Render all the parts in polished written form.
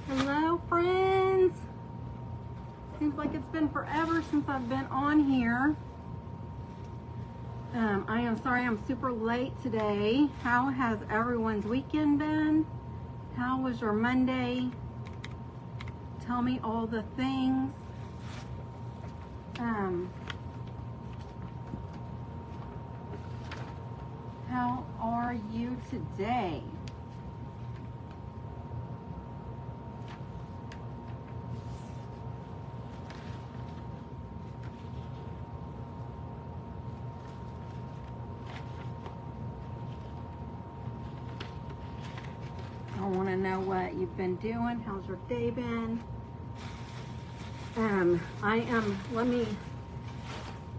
Hello, friends. Seems like it's been forever since I've been on here. I am sorry I'm super late today. How has everyone's weekend been? How was your Monday? Tell me all the things. How are you today? I want to know what you've been doing. How's your day been? Let me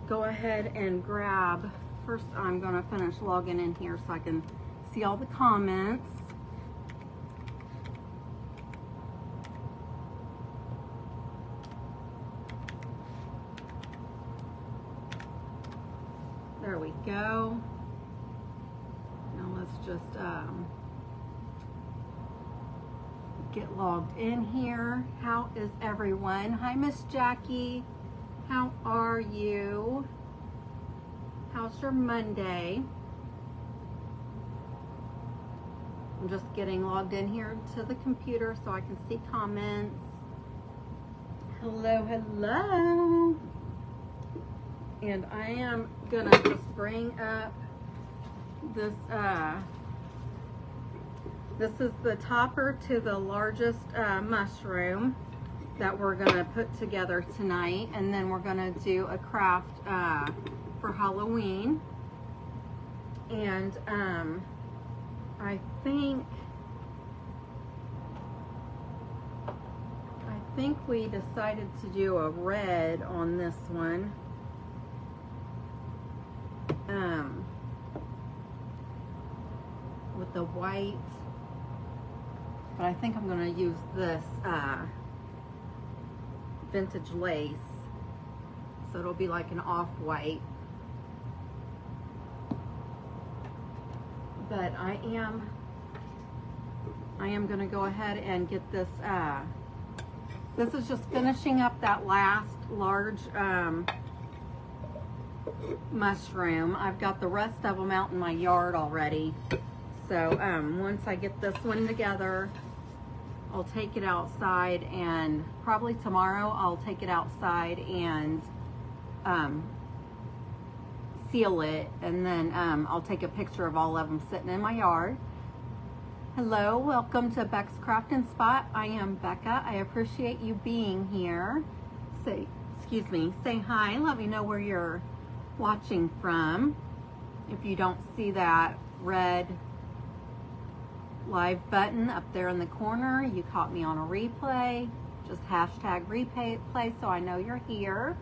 go ahead and grab, first I'm going to finish logging in here so I can see all the comments. There we go. Now let's just get logged in here. How is everyone? Hi, Miss Jackie. How are you? How's your Monday? I'm just getting logged in here to the computer so I can see comments. Hello, hello. And I am gonna just bring up this, this is the topper to the largest mushroom that we're gonna put together tonight, and then we're gonna do a craft for Halloween. And I think we decided to do a red on this one. With the white, but I think I'm going to use this vintage lace, so it'll be like an off-white. But I am going to go ahead and get this. This is just finishing up that last large mushroom. I've got the rest of them out in my yard already. So once I get this one together, I'll take it outside, and probably tomorrow I'll take it outside and seal it, and then I'll take a picture of all of them sitting in my yard. Hello, welcome to Beck's Craft and Spot. I am Becca. I appreciate you being here. Say hi. Let me know where you're watching from. If you don't see that red live button up there in the corner, you caught me on a replay. Just hashtag replay so I know you're here.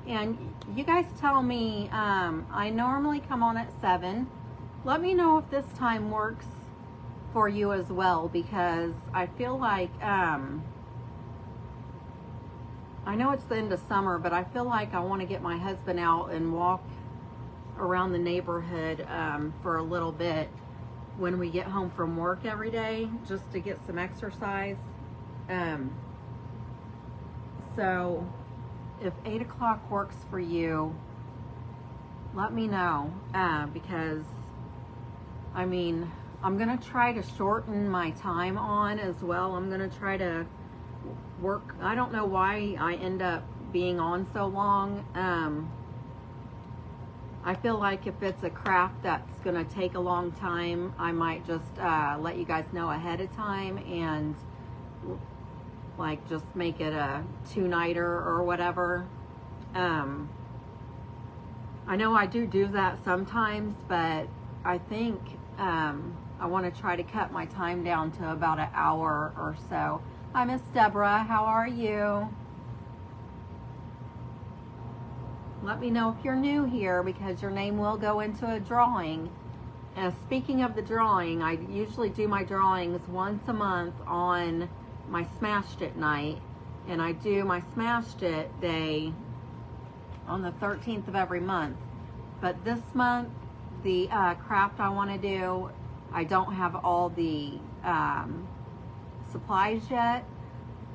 And you guys tell me, I normally come on at 7. Let me know if this time works for you as well, because I feel like I know it's the end of summer, but I feel like I want to get my husband out and walk around the neighborhood for a little bit when we get home from work every day, just to get some exercise. So if 8 o'clock works for you, let me know, because I mean, I'm gonna try to shorten my time on as well. I'm gonna try to work. I don't know why I end up being on so long. I feel like if it's a craft that's gonna take a long time, I might just let you guys know ahead of time, and like just make it a 2-nighter or whatever. I know I do that sometimes, but I think I want to try to cut my time down to about an hour or so. Hi, Miss Deborah. How are you? Let me know if you're new here, because your name will go into a drawing. And speaking of the drawing, I usually do my drawings once a month on my Smashed It night. And I do my Smashed It day on the 13th of every month. But this month, the craft I want to do, I don't have all the supplies yet.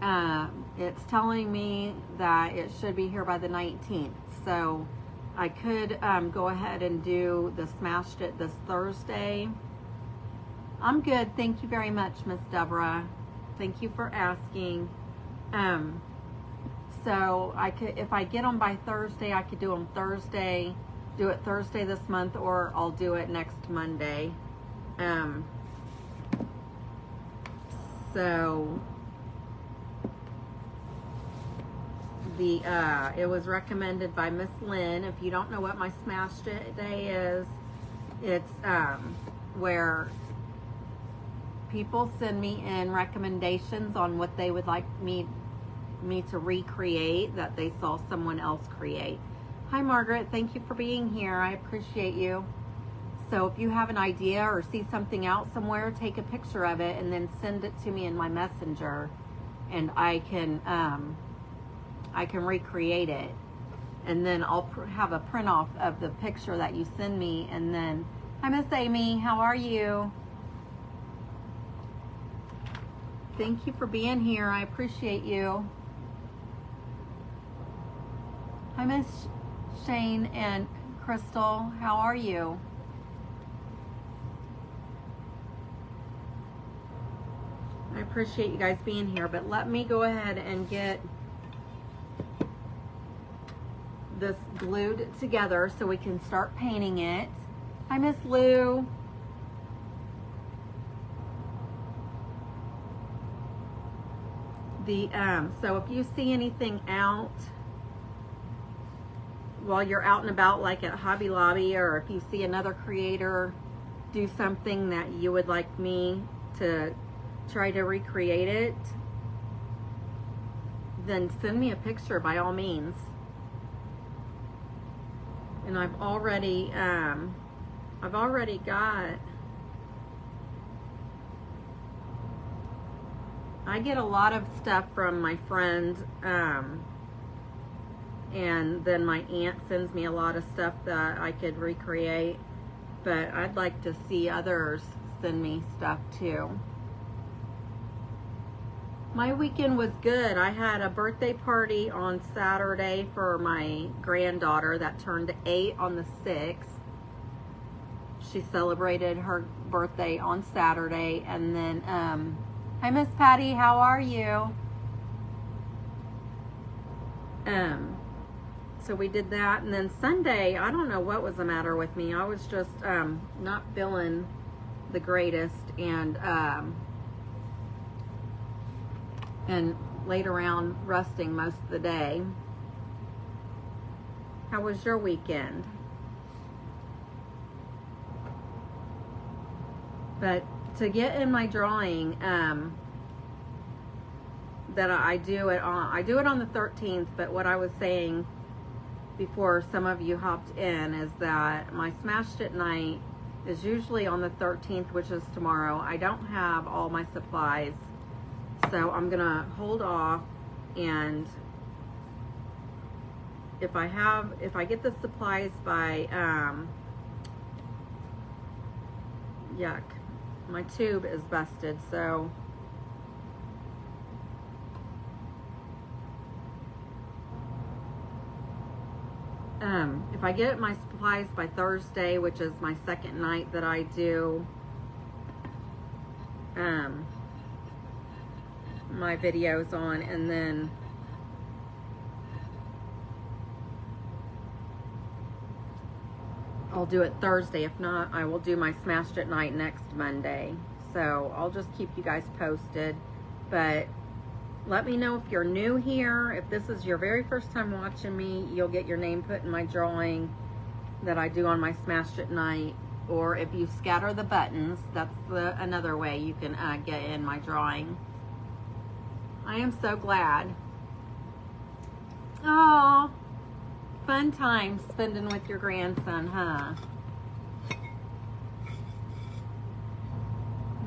it's telling me that it should be here by the 19th. So I could go ahead and do the Smashed It this Thursday. I'm good. Thank you very much, Miss Deborah. Thank you for asking. So I could, if I get them by Thursday, I could do them Thursday, do it Thursday this month, or I'll do it next Monday. So it was recommended by Miss Lynn. If you don't know what my Smashed It Day is, it's where people send me in recommendations on what they would like me to recreate that they saw someone else create. Hi Margaret, thank you for being here. I appreciate you. So if you have an idea or see something out somewhere, take a picture of it and then send it to me in my messenger, and I can recreate it. And then I'll have a print off of the picture that you send me. And then, hi Miss Amy, how are you? Thank you for being here. I appreciate you. Hi Miss Shane and Crystal, how are you? I appreciate you guys being here, but let me go ahead and get this glued together so we can start painting it. Hi Miss Lou. So if you see anything out while you're out and about, like at Hobby Lobby, or if you see another creator do something that you would like me to try to recreate it, then send me a picture by all means. And I've already got, I get a lot of stuff from my friend, and then my aunt sends me a lot of stuff that I could recreate, but I'd like to see others send me stuff too. My weekend was good. I had a birthday party on Saturday for my granddaughter that turned 8 on the 6th. She celebrated her birthday on Saturday. And then, hi Miss Patty, how are you? So we did that. And then Sunday, I don't know what was the matter with me. I was just not feeling the greatest, and laid around resting most of the day. How was your weekend? But to get in my drawing, that I do it on the 13th, but what I was saying before some of you hopped in is that my Smashed It night is usually on the 13th, which is tomorrow. I don't have all my supplies, so I'm gonna hold off, and if I get the supplies by yuck, my tube is busted, so if I get my supplies by Thursday, which is my second night that I do my videos on, and then I'll do it Thursday. If not, I will do my Smashed It night next Monday. So I'll just keep you guys posted. But let me know if you're new here. If this is your very first time watching me, you'll get your name put in my drawing that I do on my Smashed It night. Or if you scatter the buttons, that's another way you can get in my drawing. I am so glad. Oh, fun time spending with your grandson, huh?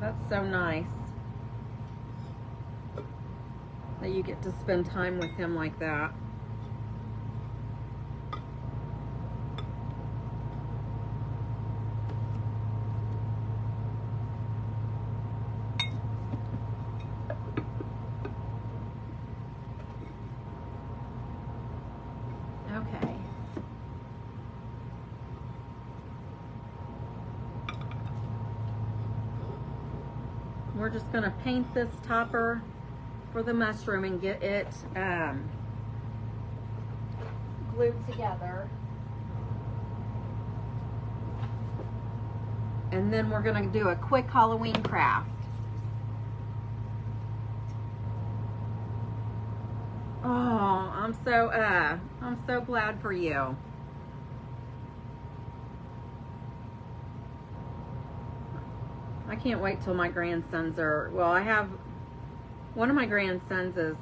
That's so nice that you get to spend time with him like that. we're just gonna paint this topper for the mushroom and get it glued together. And then we're gonna do a quick Halloween craft. Oh, I'm so glad for you. I can't wait till my grandsons are, well, I have, one of my grandsons is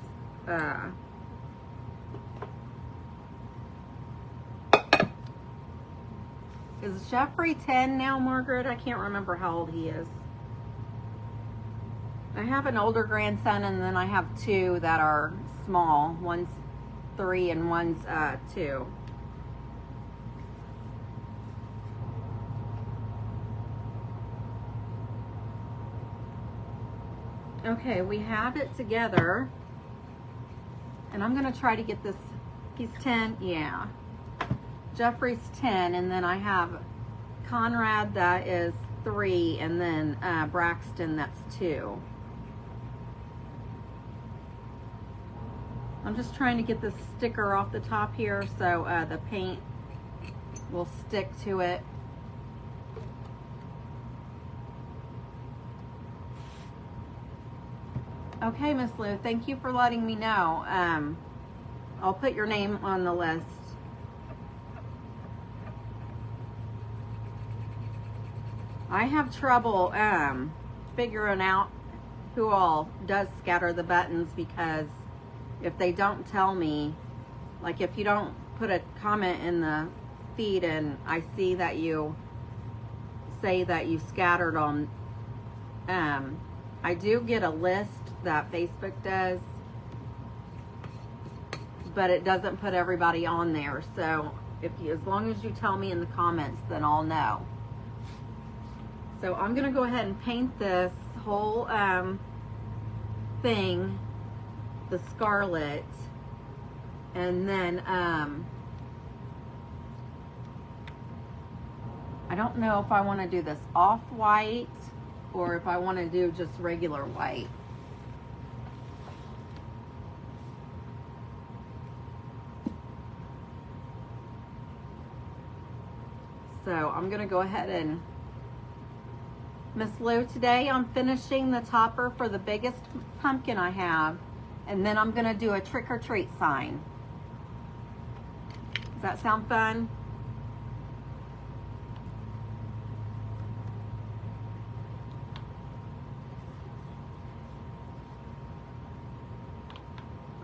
Jeffrey 10 now, Margaret? I can't remember how old he is. I have an older grandson, and then I have two that are small. One's 3 and one's 2. Okay, we have it together, and I'm gonna try to get this. He's 10, yeah. Jeffrey's 10, and then I have Conrad that is 3, and then Braxton that's 2. I'm just trying to get this sticker off the top here so the paint will stick to it. Okay, Miss Lou, thank you for letting me know. I'll put your name on the list. I have trouble figuring out who all does scatter the buttons, because if they don't tell me, like if you don't put a comment in the feed and I see that you say that you scattered on, I do get a list that Facebook does, but it doesn't put everybody on there. So if you, as long as you tell me in the comments, then I'll know. So I'm gonna go ahead and paint this whole thing the scarlet, and then I don't know if I want to do this off-white or if I want to do just regular white. So I'm gonna go ahead and, Miss Lou, today I'm finishing the topper for the biggest pumpkin I have, and then I'm gonna do a trick or treat sign. Does that sound fun?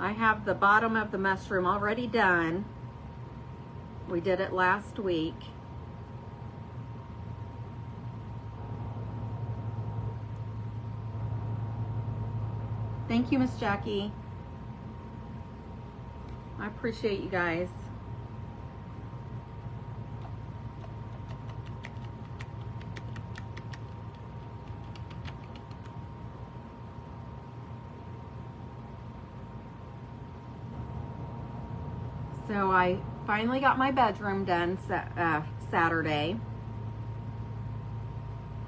I have the bottom of the mushroom already done. We did it last week. Thank you, Miss Jackie. I appreciate you guys. So I finally got my bedroom done Saturday.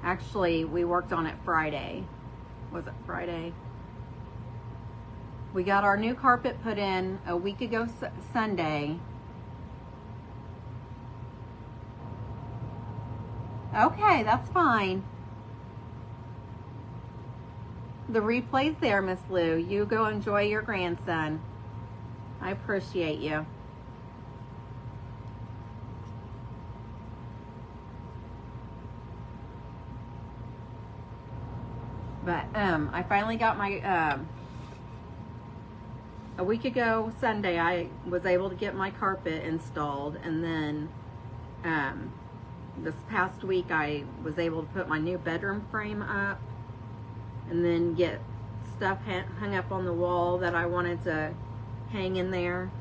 Actually, we worked on it Friday. Was it Friday? We got our new carpet put in a week ago Sunday. Okay, that's fine. The replay's there, Miss Lou. You go enjoy your grandson. I appreciate you. But I finally got my a week ago Sunday I was able to get my carpet installed, and then this past week I was able to put my new bedroom frame up and then get stuff hung up on the wall that I wanted to hang in there.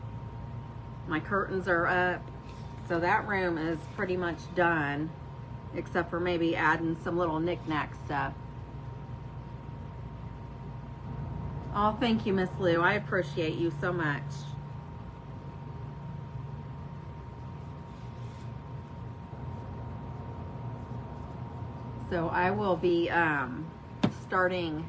My curtains are up, so that room is pretty much done, except for maybe adding some little knick-knack stuff. Oh, thank you, Miss Lou. I appreciate you so much. So I will be starting.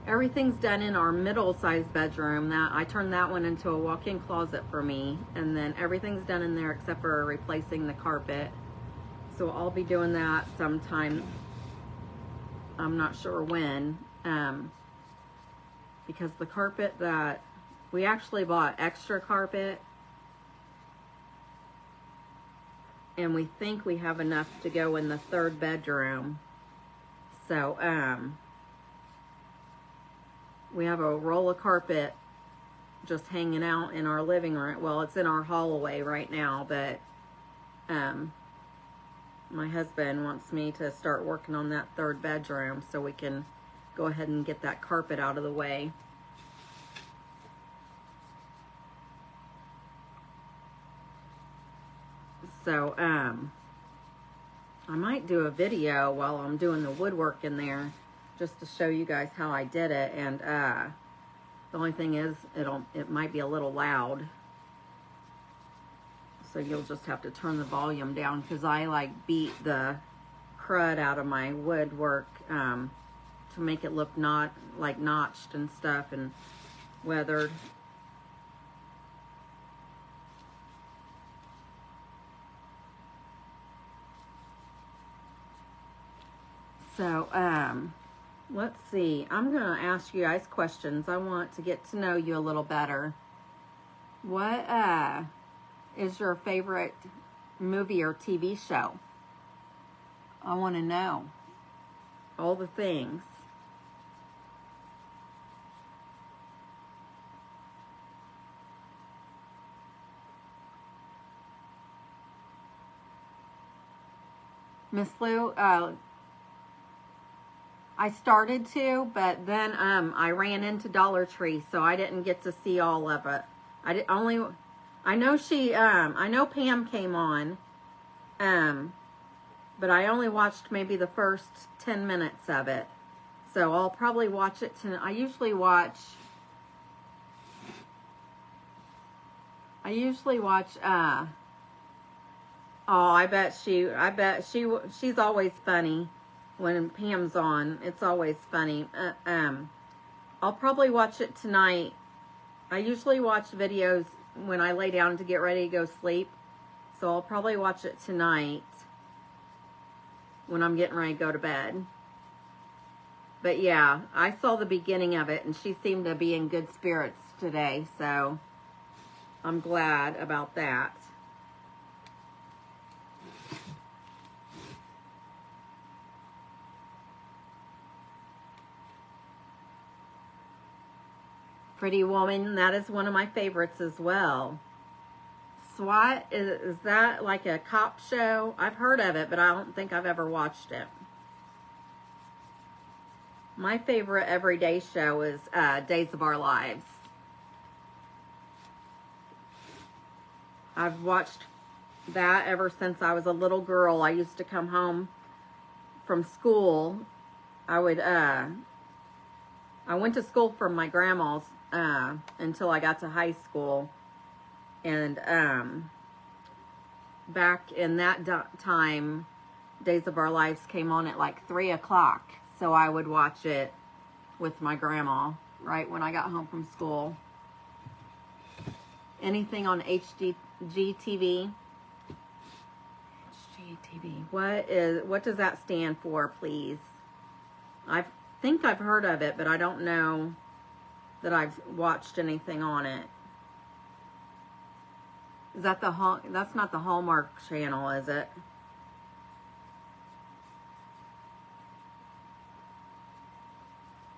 Everything's done in our middle-sized bedroom. That I turned that one into a walk-in closet for me, and then everything's done in there except for replacing the carpet. So I'll be doing that sometime. I'm not sure when, because the carpet that we actually bought extra carpet, and we think we have enough to go in the third bedroom. So we have a roll of carpet just hanging out in our living room. Well, it's in our hallway right now, but my husband wants me to start working on that third bedroom so we can go ahead and get that carpet out of the way. So I might do a video while I'm doing the woodwork in there, just to show you guys how I did it. And the only thing is, it might be a little loud, so you'll just have to turn the volume down, because I like beat the crud out of my woodwork to make it look not like notched and stuff and weathered. So let's see, I'm gonna ask you guys questions. I want to get to know you a little better. What is your favorite movie or TV show? I want to know all the things. Miss Lou, I started to, but then I ran into Dollar Tree, so I didn't get to see all of it. I know Pam came on, but I only watched maybe the first 10 minutes of it. So I'll probably watch it tonight. I usually watch, she's always funny when Pam's on. It's always funny. I'll probably watch it tonight. I usually watch videos when I lay down to get ready to go sleep. So I'll probably watch it tonight when I'm getting ready to go to bed. But yeah, I saw the beginning of it, and she seemed to be in good spirits today. So I'm glad about that. Pretty Woman, that is one of my favorites as well. SWAT, is that like a cop show? I've heard of it, but I don't think I've ever watched it. My favorite everyday show is Days of Our Lives. I've watched that ever since I was a little girl. I used to come home from school. I went to school from my grandma's until I got to high school. And back in that time, Days of Our Lives came on at like 3 o'clock. So I would watch it with my grandma right when I got home from school. Anything on HGTV? HGTV. What does that stand for, please? I think I've heard of it, but I don't know that I've watched anything on it. Is that that's not the Hallmark channel, is it?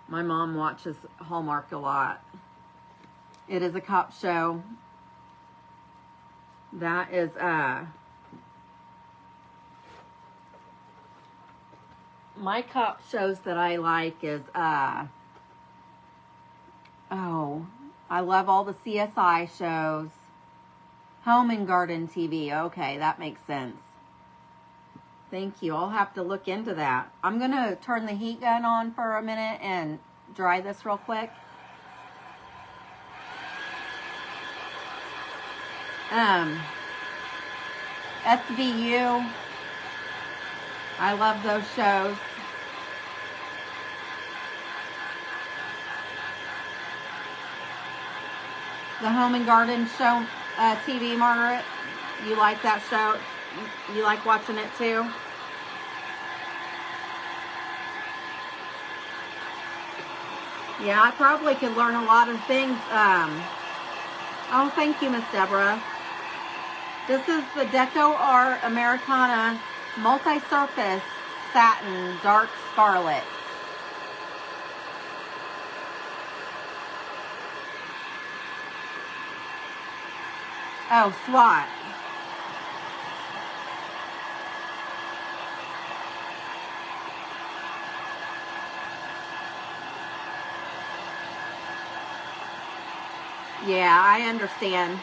My mom watches Hallmark a lot. It is a cop show. That is my cop shows that I like is I love all the CSI shows. Home and Garden TV. Okay, that makes sense. Thank you. I'll have to look into that. I'm going to turn the heat gun on for a minute and dry this real quick. SVU. I love those shows. The Home and Garden Show TV, Margaret. You like that show? You like watching it too? Yeah, I probably could learn a lot of things. Oh, thank you, Miss Deborah. This is the Deco Art Americana Multi-Surface Satin Dark Scarlet. Oh, SWAT. Yeah, I understand.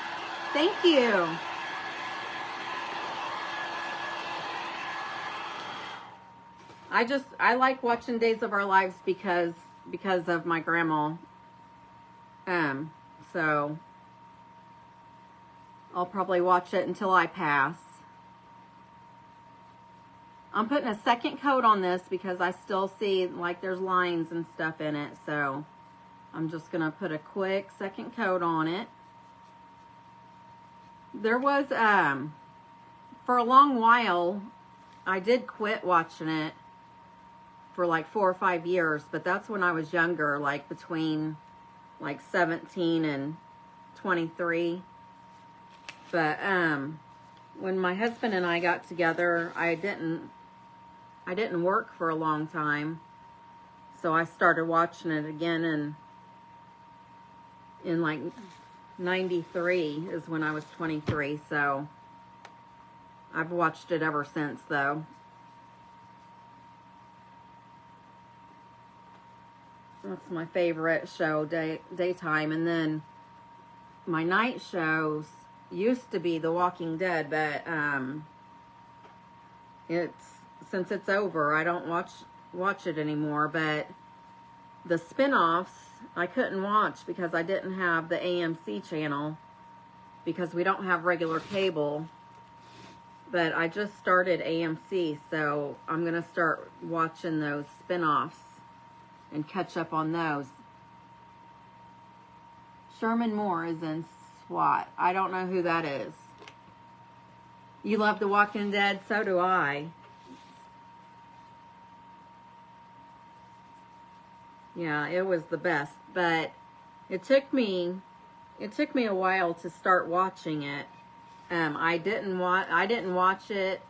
Thank you. I like watching Days of Our Lives because of my grandma. So I'll probably watch it until I pass. I'm putting a second coat on this because I still see like there's lines and stuff in it. So I'm just going to put a quick second coat on it. There was, for a long while, I did quit watching it for like 4 or 5 years, but that's when I was younger, like between like 17 and 23. But when my husband and I got together, I didn't work for a long time, so I started watching it again in like 93 is when I was 23, so I've watched it ever since though. That's my favorite show, daytime. And then my night shows used to be The Walking Dead, but since it's over, I don't watch it anymore. But the spin-offs I couldn't watch because I didn't have the AMC channel because we don't have regular cable. But I just started AMC, so I'm gonna start watching those spin-offs and catch up on those. Sherman Moore is in SWAT. I don't know who that is. You love The Walking Dead? So do I. Yeah, it was the best, but it took me a while to start watching it. I didn't watch it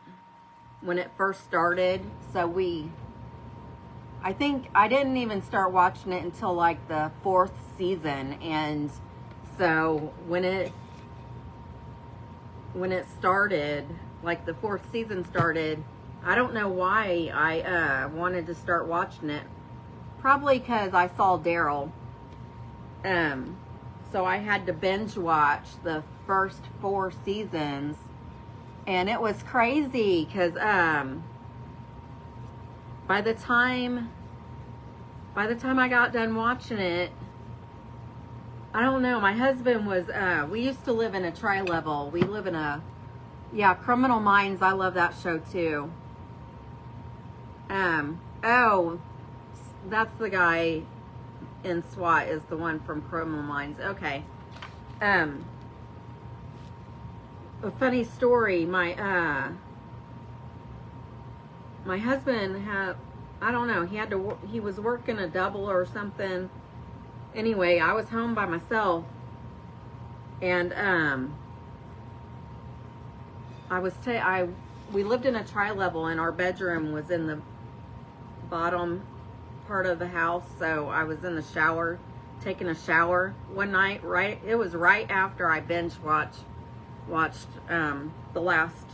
when it first started, so I think I didn't even start watching it until like the 4th season, and so when it started, like the 4th season started, I don't know why I wanted to start watching it. Probably because I saw Daryl. So I had to binge watch the first 4 seasons, and it was crazy because by the time I got done watching it, I don't know, my husband was, we used to live in a tri-level. We live in Criminal Minds. I love that show too. Oh, that's the guy in SWAT is the one from Criminal Minds. Okay. A funny story. My husband had, I don't know, he was working a double or something. Anyway, I was home by myself, and we lived in a tri-level, and our bedroom was in the bottom part of the house, so I was in the shower, taking a shower one night, it was right after I binge watched the last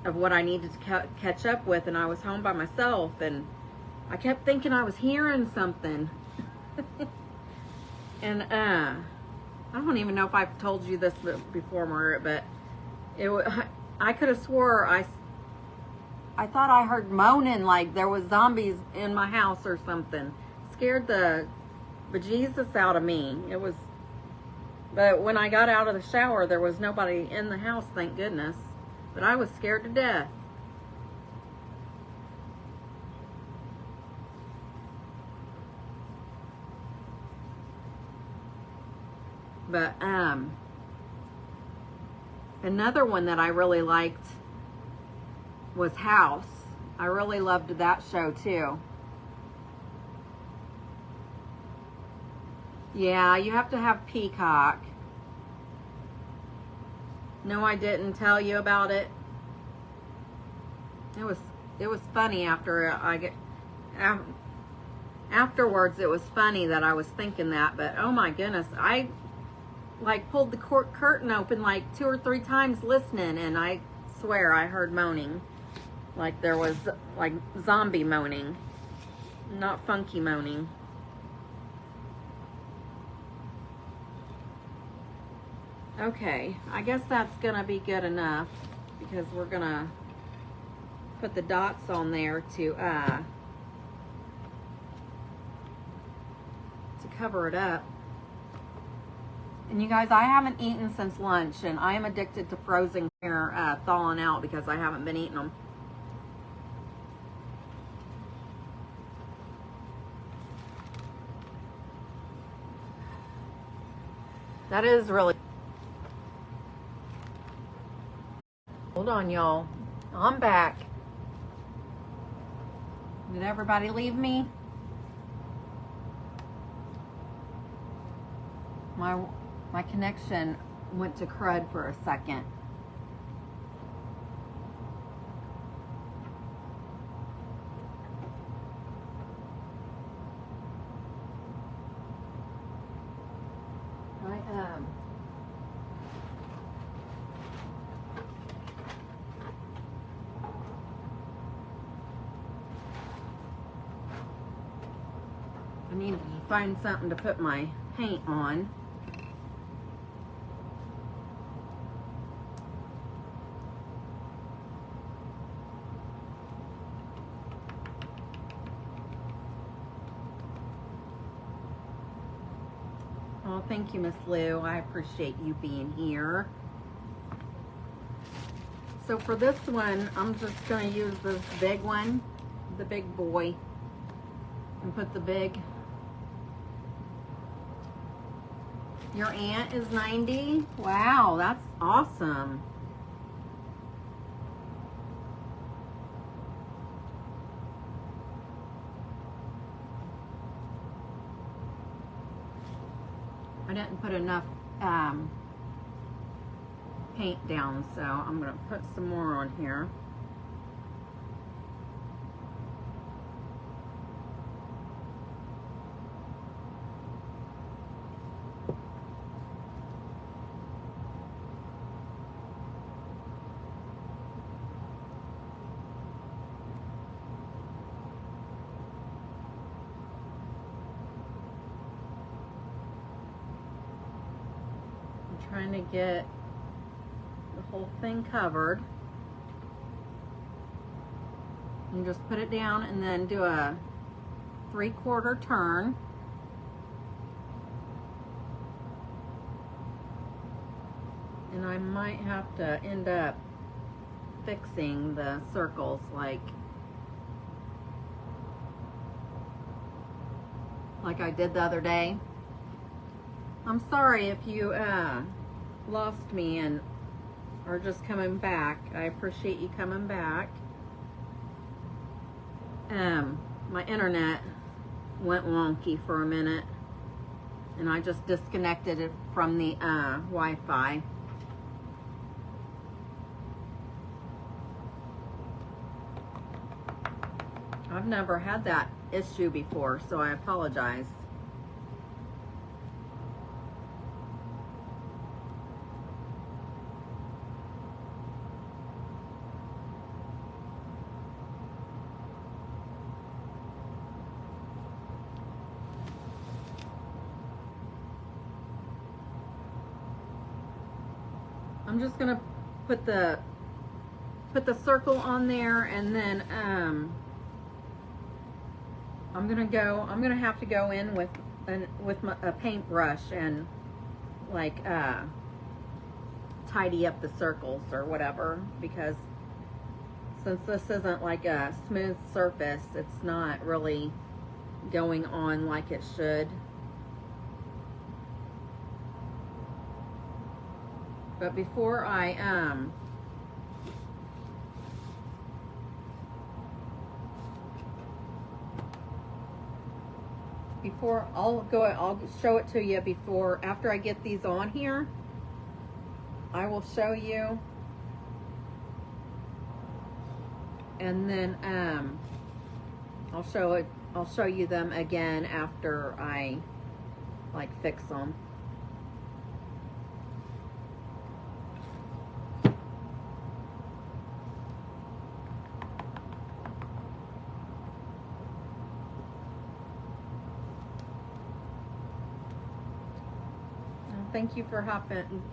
of what I needed to catch up with, and I was home by myself, and I kept thinking I was hearing something. And I don't even know if I've told you this before, Margaret, but I could have swore I thought I heard moaning like there was zombies in my house or something. Scared the bejesus out of me. But when I got out of the shower, there was nobody in the house, thank goodness. But I was scared to death. But another one that I really liked was House. I really loved that show too. Yeah, you have to have Peacock. No, I didn't tell you about it. It was funny afterwards. It was funny that I was thinking that, but oh my goodness, I like pulled the curtain open like 2 or 3 times listening, and I swear I heard moaning, like there was like zombie moaning, not funky moaning. Okay, I guess that's gonna be good enough, because we're gonna put the dots on there to cover it up. And you guys, I haven't eaten since lunch, and I am addicted to frozen here thawing out because I haven't been eating them. That is really... Hold on, y'all. I'm back. Did everybody leave me? My connection went to crud for a second. I needed to find something to put my paint on. Oh, thank you, Miss Lou. I appreciate you being here. So for this one, I'm just going to use this big one, the big boy, and put the big... Your aunt is 90? Wow, that's awesome. I didn't put enough paint down, so I'm going to put some more on here. Trying to get the whole thing covered. You just put it down and then do a 3/4 turn. And I might have to end up fixing the circles like I did the other day. I'm sorry if you lost me and are just coming back. I appreciate you coming back. My internet went wonky for a minute, and I just disconnected it from the Wi-Fi. I've never had that issue before, so I apologize. I'm just gonna put the circle on there, and then I'm gonna have to go in with a paintbrush and like tidy up the circles or whatever, because since this isn't like a smooth surface, it's not really going on like it should. But before I'll show it to you after I get these on here. I will show you, and then I'll show you them again after I like fix them. Thank you for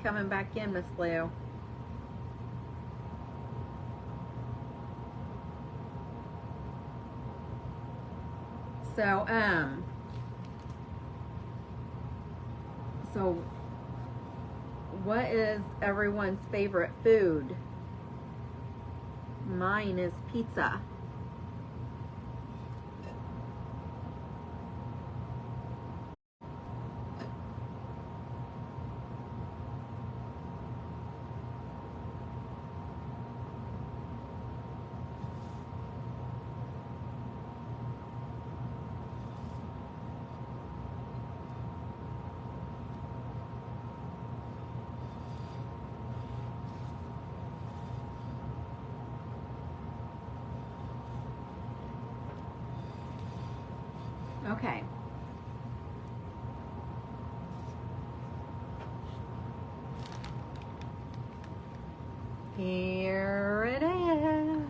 coming back in, Miss Lou. So, so what is everyone's favorite food? Mine is pizza. Okay. Here it is.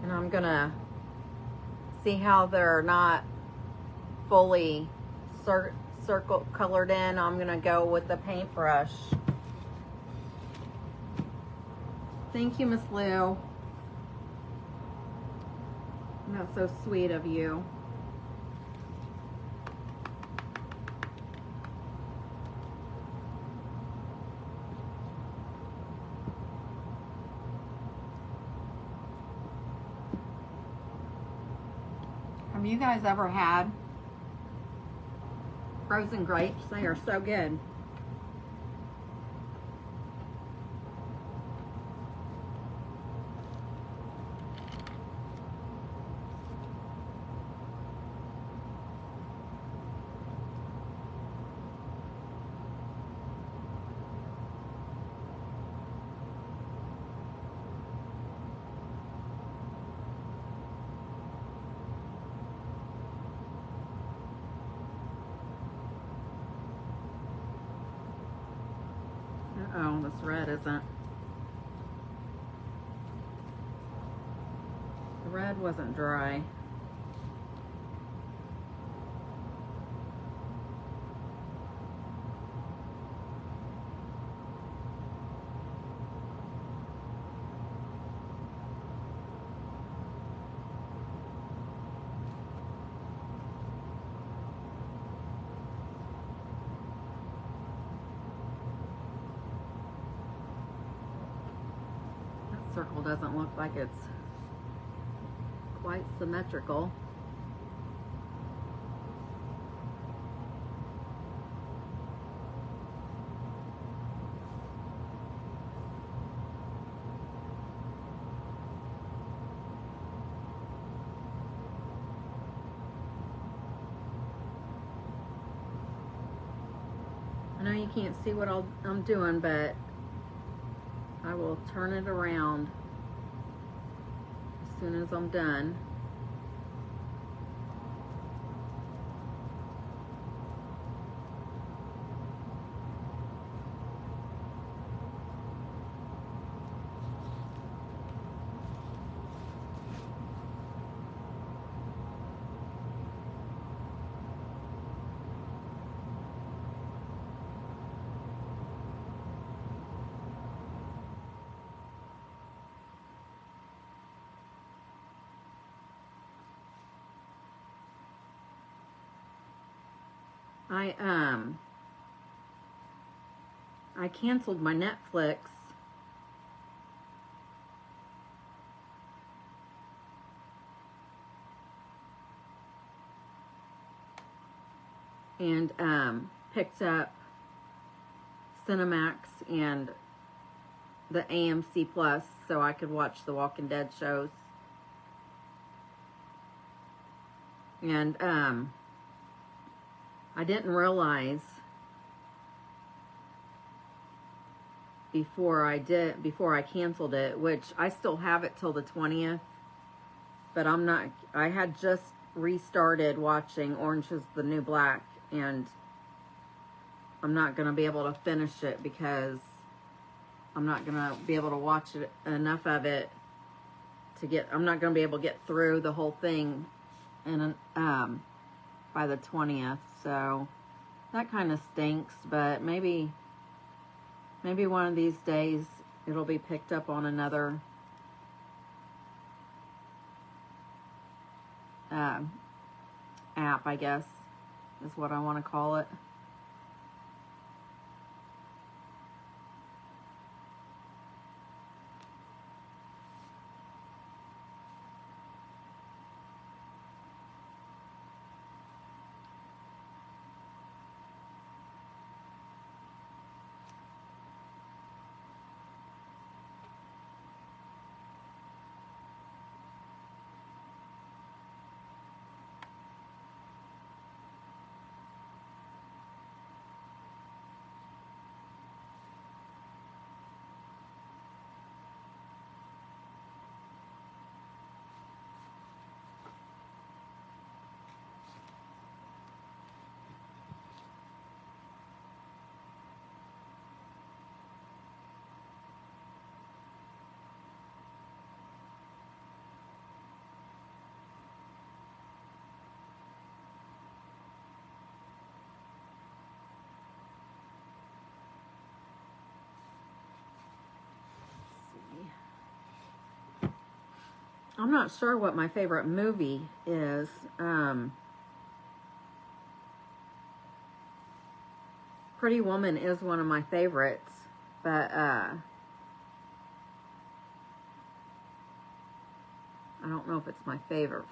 And I'm gonna see how they're not fully circle colored in. I'm gonna go with the paintbrush. Thank you, Miss Lou. That's so sweet of you. Have you guys ever had frozen grapes? They are so good. Oh, this red isn't. The red wasn't dry. Circle doesn't look like it's quite symmetrical. I know you can't see what I'm doing, but I will turn it around as soon as I'm done. I canceled my Netflix and picked up Cinemax and the AMC Plus so I could watch the Walking Dead shows. And I didn't realize before I canceled it, which I still have it till the 20th, but I had just restarted watching Orange is the New Black, and I'm not going to be able to finish it because I'm not going to be able to watch it, enough of it I'm not going to be able to get through the whole thing by the 20th, so that kind of stinks, but maybe one of these days it'll be picked up on another app, I guess, is what I want to call it. I'm not sure what my favorite movie is. Pretty Woman is one of my favorites, but I don't know if it's my favorite.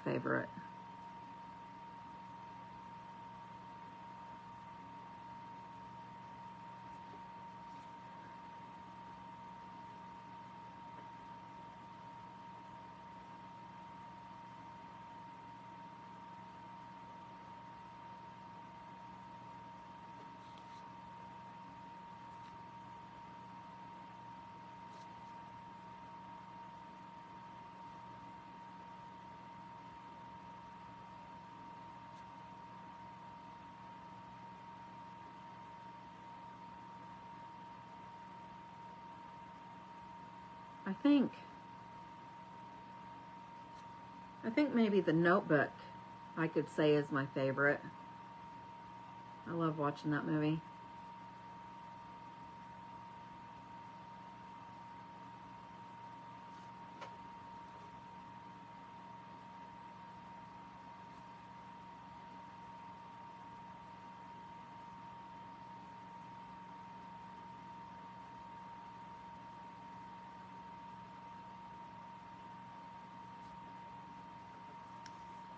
I think maybe The Notebook I could say is my favorite. I love watching that movie.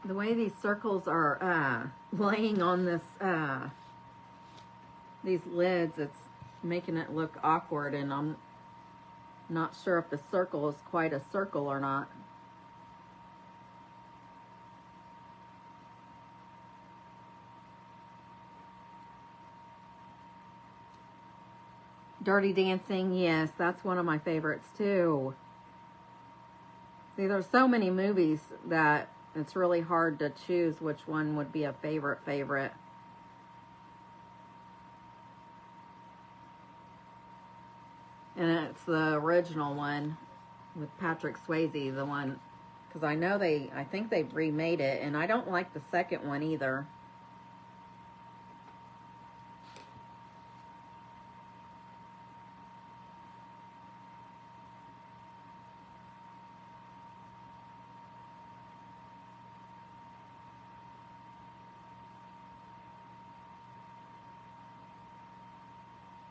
The way these circles are laying on this these lids, it's making it look awkward, and I'm not sure if the circle is quite a circle or not. Dirty Dancing, yes, that's one of my favorites too. See, there's so many movies that it's really hard to choose which one would be a favorite. And it's the original one with Patrick Swayze, the one, because I think they've remade it, and I don't like the second one either.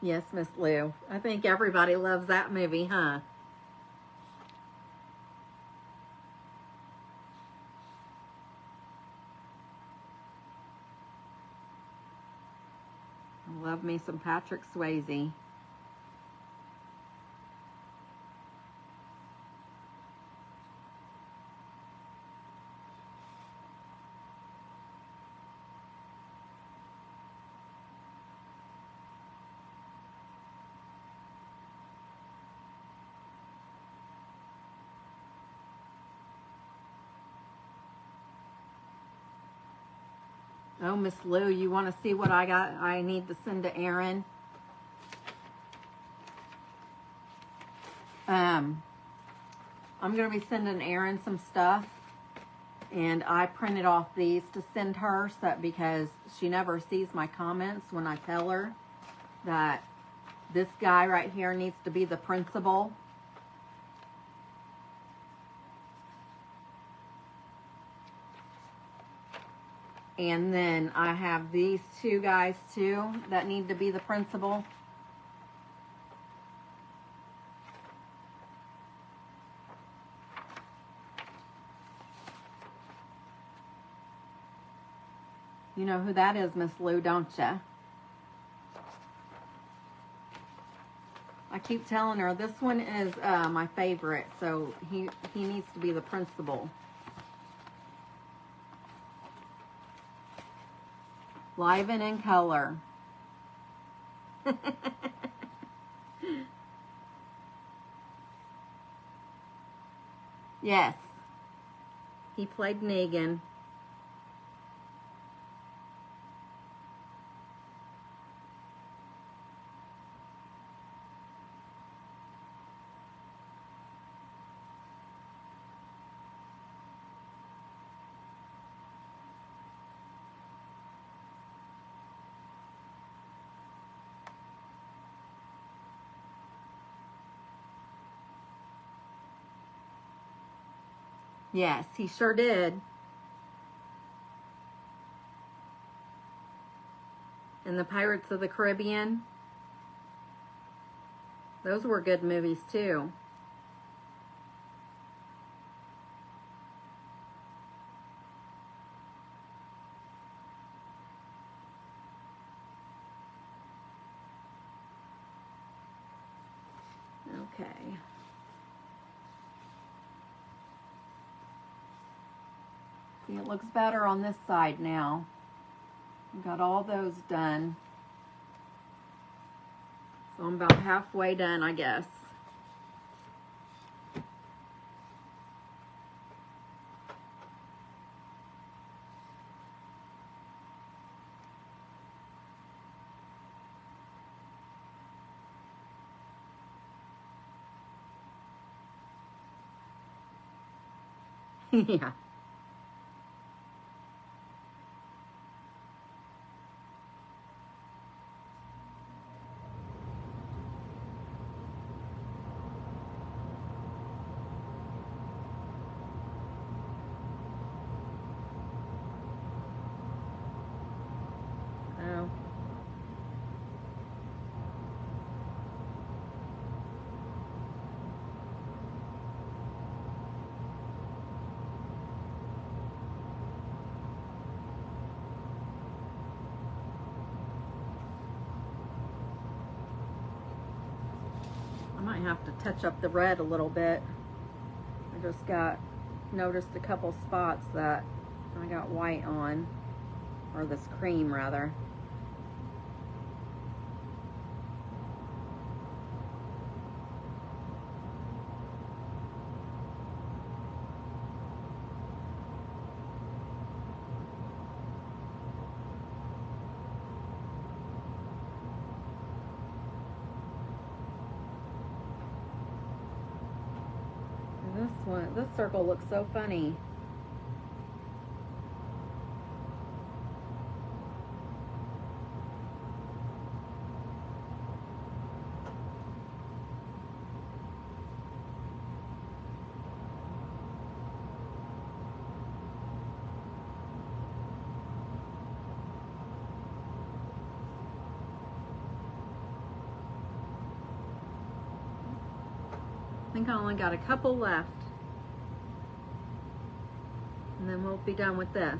Yes, Miss Lou. I think everybody loves that movie, huh? Love me some Patrick Swayze. Oh, Miss Lou, you want to see what I got? I need to send to Aaron. I'm going to be sending Aaron some stuff, and I printed off these to send her because she never sees my comments when I tell her that this guy right here needs to be the principal. And then I have these two guys too that need to be the principal. You know who that is, Miss Lou, don't you? I keep telling her this one is my favorite, so he needs to be the principal. Live and in color. Yes. He played Negan. Yes, he sure did. And the Pirates of the Caribbean. Those were good movies too. Okay. See, it looks better on this side now. Got all those done. So I'm about halfway done, I guess. Yeah. Oh. I might have to touch up the red a little bit. I just noticed a couple spots that I got white on, or this cream rather. This circle looks so funny. I think I only got a couple left. And then we'll be done with this.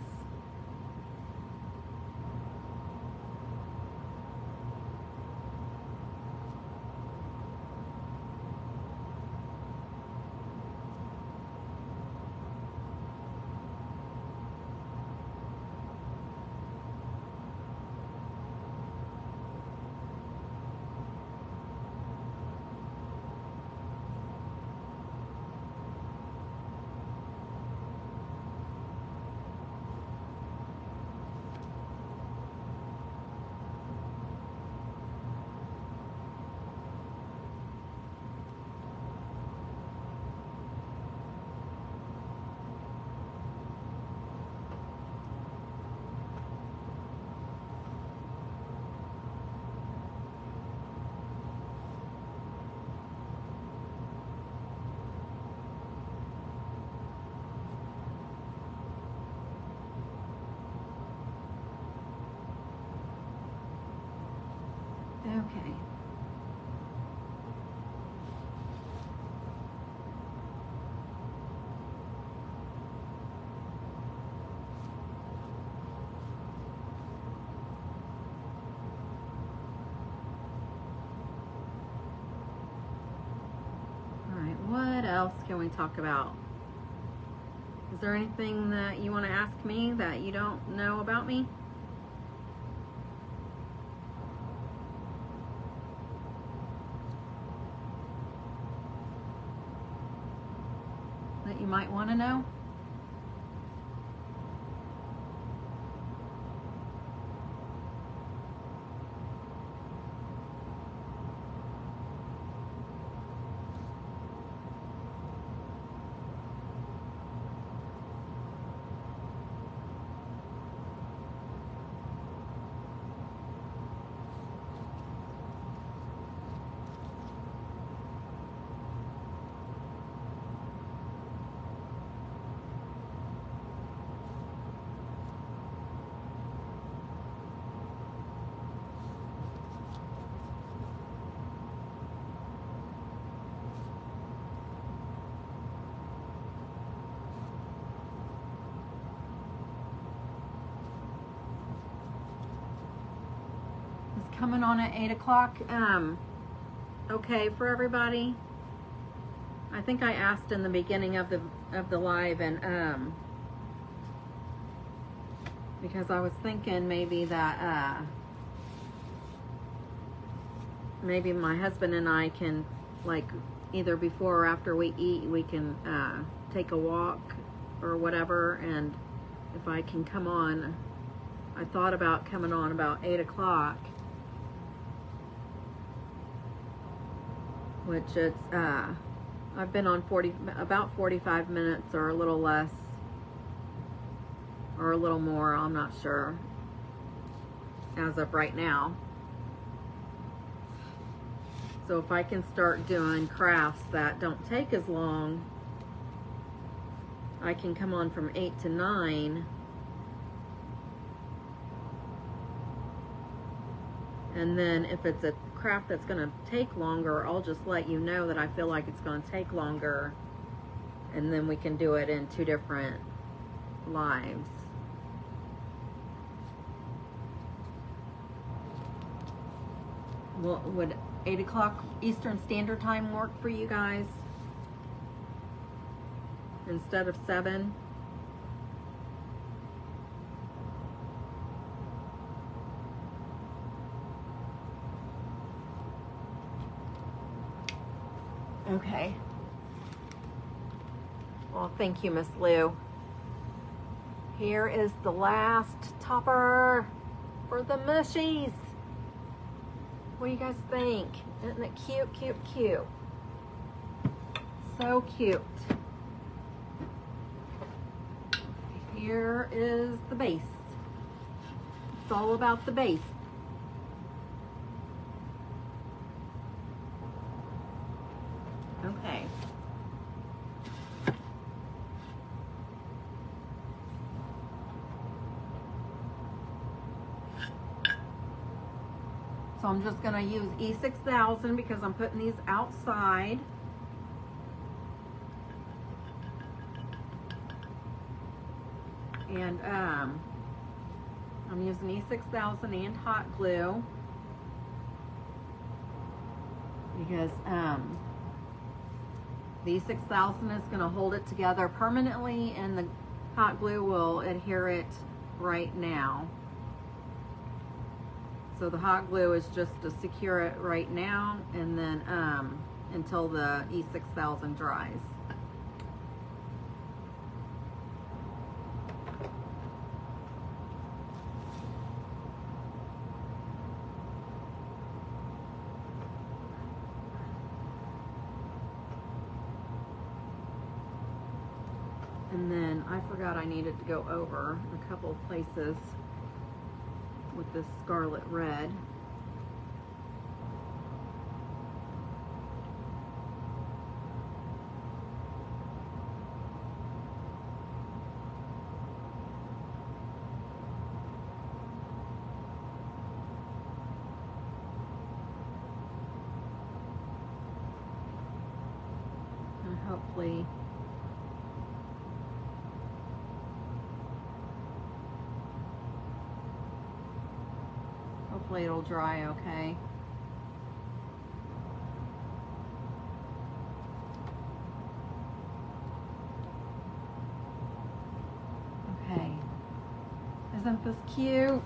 Okay. All right, what else can we talk about? Is there anything that you want to ask me that you don't know about me? That you might want to know? Coming on at 8 o'clock. Okay for everybody? I think I asked in the beginning of the live, and because I was thinking maybe that maybe my husband and I can, like, either before or after we eat, we can take a walk or whatever, and if I can come on, I thought about coming on about 8 o'clock. Which it's, I've been on about 45 minutes or a little less, or a little more, I'm not sure, as of right now. So if I can start doing crafts that don't take as long, I can come on from 8 to 9. And then if it's a craft that's going to take longer, I'll just let you know that I feel like it's going to take longer, and then we can do it in 2 different lives. Well, would 8 o'clock Eastern Standard Time work for you guys instead of 7? Okay. Well, thank you, Miss Lou. Here is the last topper for the mushies. What do you guys think? Isn't it cute, cute, cute? So cute. Here is the base. It's all about the base. Okay. So I'm just going to use E6000 because I'm putting these outside. And I'm using E6000 and hot glue because the E6000 is going to hold it together permanently, and the hot glue will adhere it right now. So the hot glue is just to secure it right now, and then until the E6000 dries. And then I forgot I needed to go over a couple of places with this scarlet red. Hopefully. Hopefully it'll dry okay. Okay. Isn't this cute?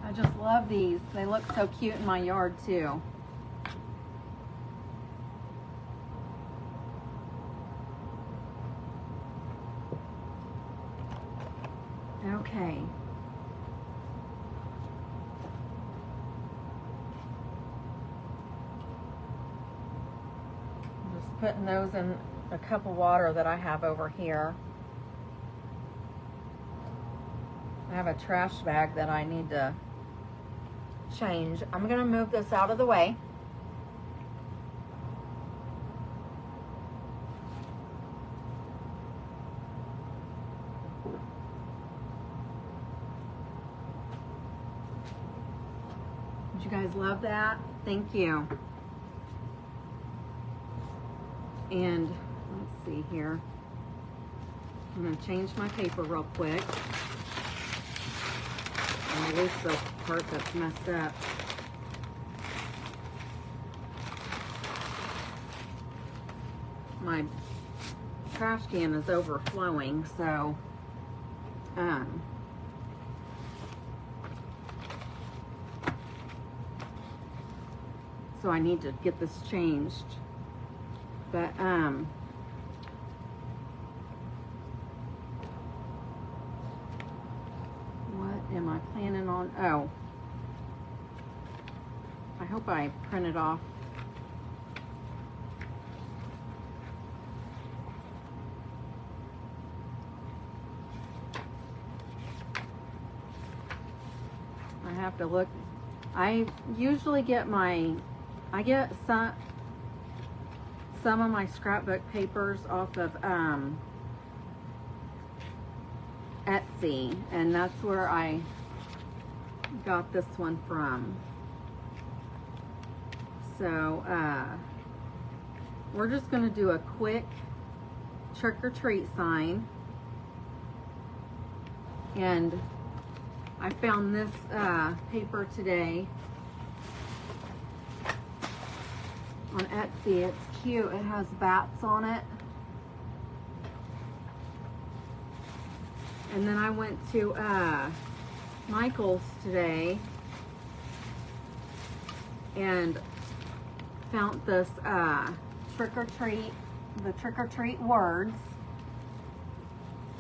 I just love these. They look so cute in my yard too. Okay. I'm just putting those in a cup of water that I have over here. I have a trash bag that I need to change. I'm going to move this out of the way. Did you guys love that? Thank you. And let's see here. I'm going to change my paper real quick. And release the part that's messed up. My trash can is overflowing, so so I need to get this changed. But what am I planning on? Oh, I hope I printed off. I have to look. I usually get I get some of my scrapbook papers off of Etsy, and that's where I got this one from. So we're just going to do a quick trick or treat sign, and I found this paper today on Etsy. It's cute. It has bats on it. And then I went to Michael's today and found this trick or treat words.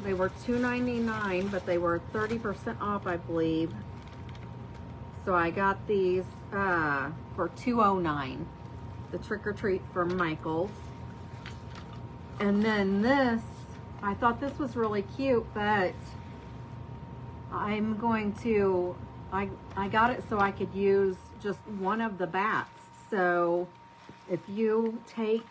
They were $2.99, but they were 30% off, I believe. So I got these for $2.09. The trick or treat from Michael's. And then this, I thought this was really cute, but I'm going to, I got it so I could use just one of the bats. So if you take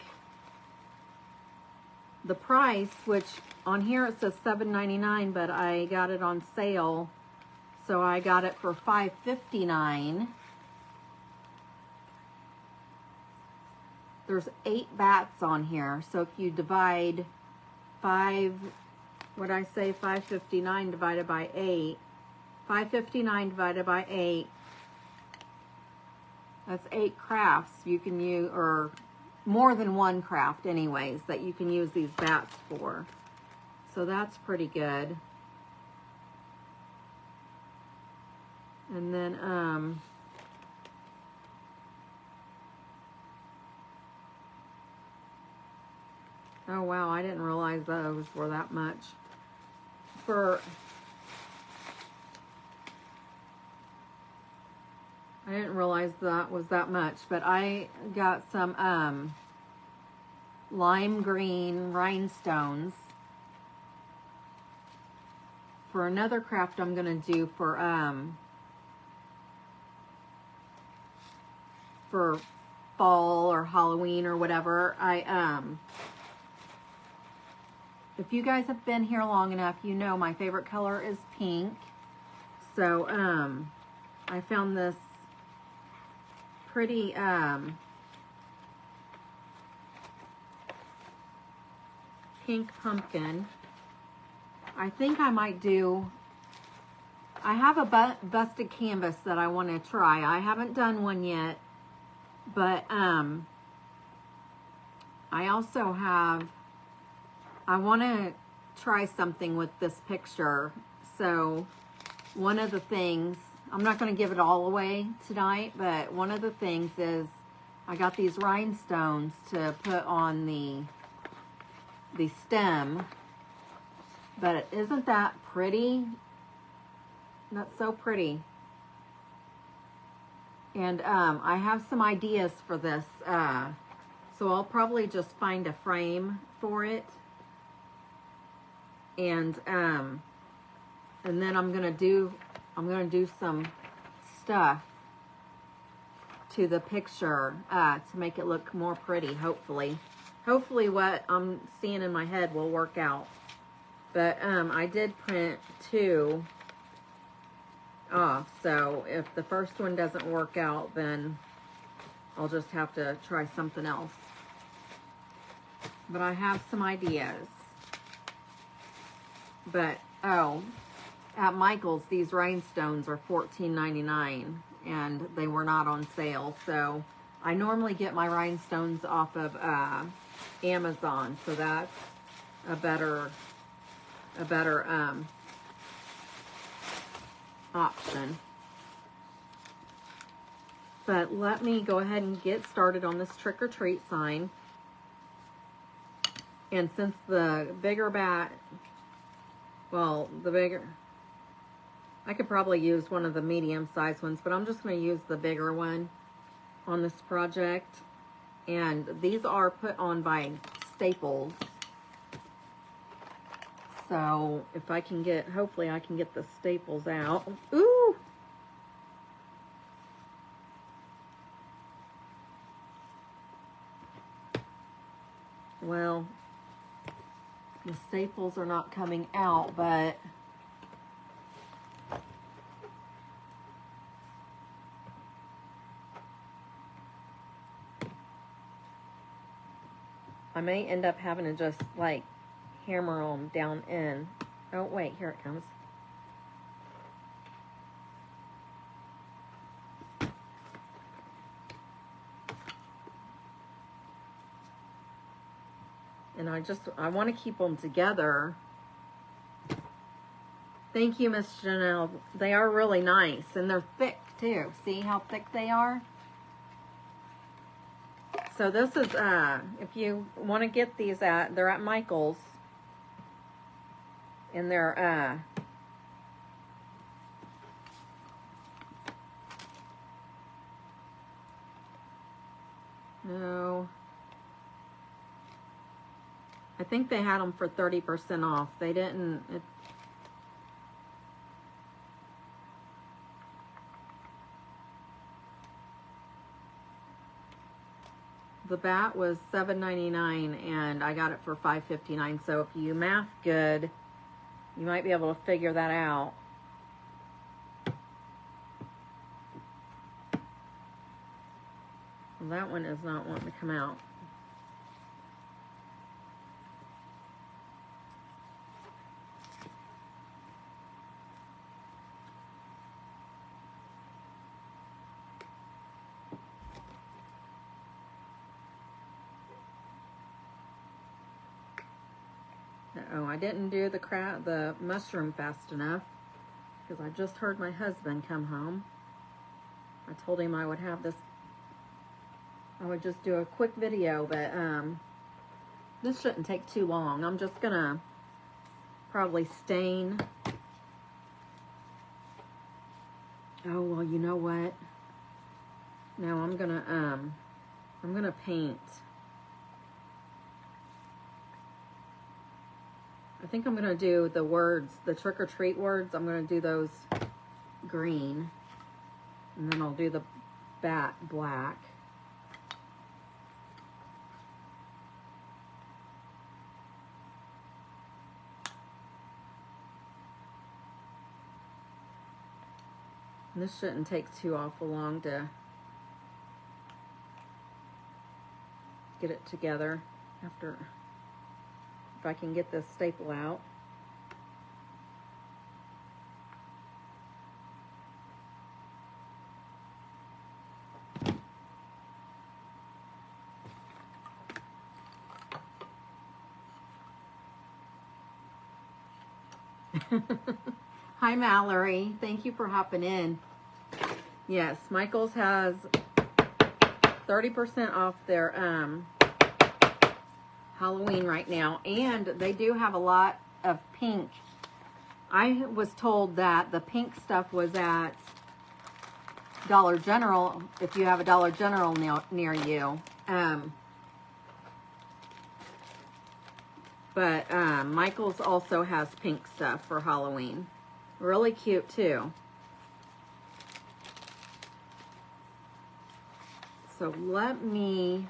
the price, which on here it says $7.99, but I got it on sale, so I got it for $5.59. There's 8 bats on here, so if you divide 559 divided by 8, 559 divided by 8, that's 8 crafts you can use, or more than one craft anyways, that you can use these bats for. So that's pretty good. And then oh wow, I didn't realize those were that much. I didn't realize that was that much, but I got some lime green rhinestones for another craft I'm gonna do for fall or Halloween or whatever. If you guys have been here long enough, you know my favorite color is pink. So I found this pretty pink pumpkin. I think I might do, I have a busted canvas that I want to try. I haven't done one yet, but I also have, I want to try something with this picture. So one of the things, I'm not going to give it all away tonight, but one of the things is I got these rhinestones to put on the stem. But isn't that pretty? That's so pretty. And I have some ideas for this. So I'll probably just find a frame for it. And then I'm gonna do some stuff to the picture to make it look more pretty, hopefully. Hopefully what I'm seeing in my head will work out. But I did print 2 off, so if the first one doesn't work out, then I'll just have to try something else. But I have some ideas. But, oh, at Michael's, these rhinestones are $14.99, and they were not on sale. So I normally get my rhinestones off of Amazon, so that's a better option. But let me go ahead and get started on this trick or treat sign. And since the bigger bat, well, I could probably use one of the medium-sized ones, but I'm just going to use the bigger one on this project. And these are put on by Staples. So if I can get, hopefully I can get the staples out. Ooh! Well, the staples are not coming out, but I may end up having to just like hammer them down in. Oh wait, here it comes. And I want to keep them together. Thank you, Miss Janelle. They are really nice, and they're thick too. See how thick they are? So this is, if you want to get these they're at Michael's. And they're, no, I think they had them for 30% off. They didn't, the bat was $7.99 and I got it for $5.59. So if you math good, you might be able to figure that out. Well, that one is not wanting to come out. Uh-oh, I didn't do the mushroom fast enough because I just heard my husband come home. I told him I would have this, I would just do a quick video, but this shouldn't take too long. I'm just gonna probably stain. Oh, well, you know what? Now I'm gonna paint. I think I'm gonna do the words, the trick or treat words. I'm gonna do those green, and then I'll do the bat black. And this shouldn't take too awful long to get it together after, if I can get this staple out. Hi Mallory, thank you for hopping in. Yes, Michael's has 30% off their Halloween right now, and they do have a lot of pink. I was told that the pink stuff was at Dollar General, if you have a Dollar General near you. But Michael's also has pink stuff for Halloween. Really cute too. So let me,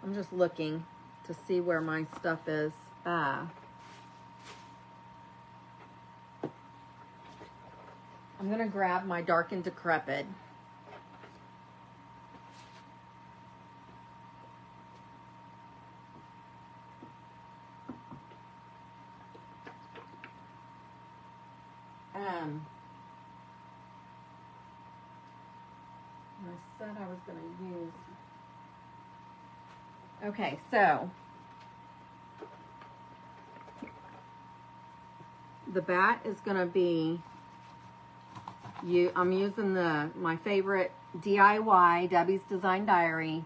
I'm just looking to see where my stuff is. I'm going to grab my Dark and Decrepit. I said I was going to use. Okay, so the bat is going to be, I'm using my favorite DIY Debbie's Design Diary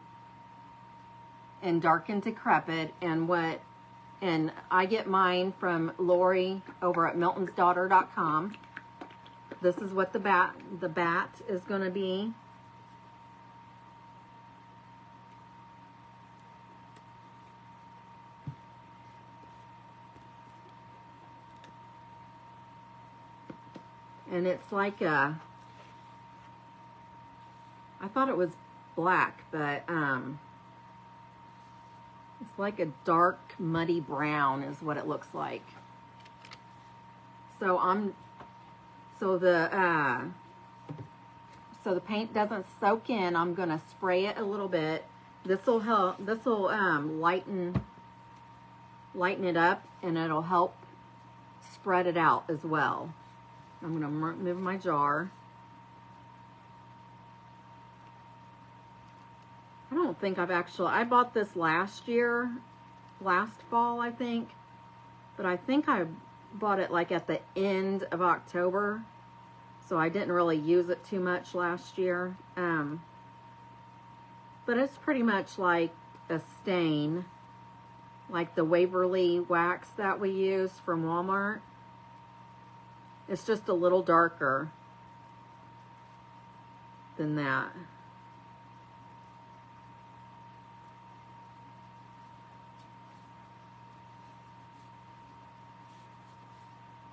in Dark and Decrepit, and I get mine from Lori over at miltonsdaughter.com. This is what the bat is going to be. And it's like I thought it was black, but it's like a dark muddy brown is what it looks like. So so the paint doesn't soak in, I'm gonna spray it a little bit. This will help. This will lighten it up, and it'll help spread it out as well. I'm gonna move my jar. I don't think I bought this last fall, I think, but I think I bought it like at the end of October, so I didn't really use it too much last year. But it's pretty much like a stain, like the Waverly wax that we use from Walmart. It's just a little darker than that.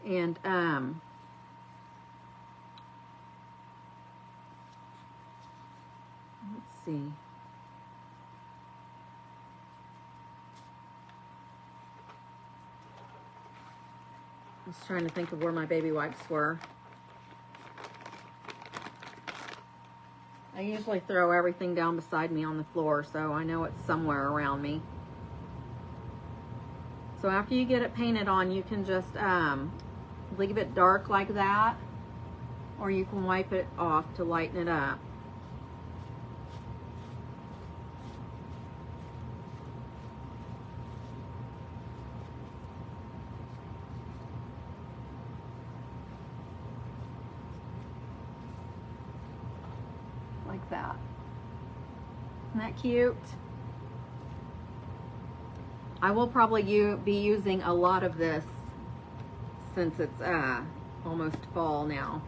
And let's see. I was trying to think of where my baby wipes were. I usually throw everything down beside me on the floor, so I know it's somewhere around me. So after you get it painted on, you can just leave it dark like that, or you can wipe it off to lighten it up. Like that. Isn't that cute? I will probably be using a lot of this since it's almost fall now.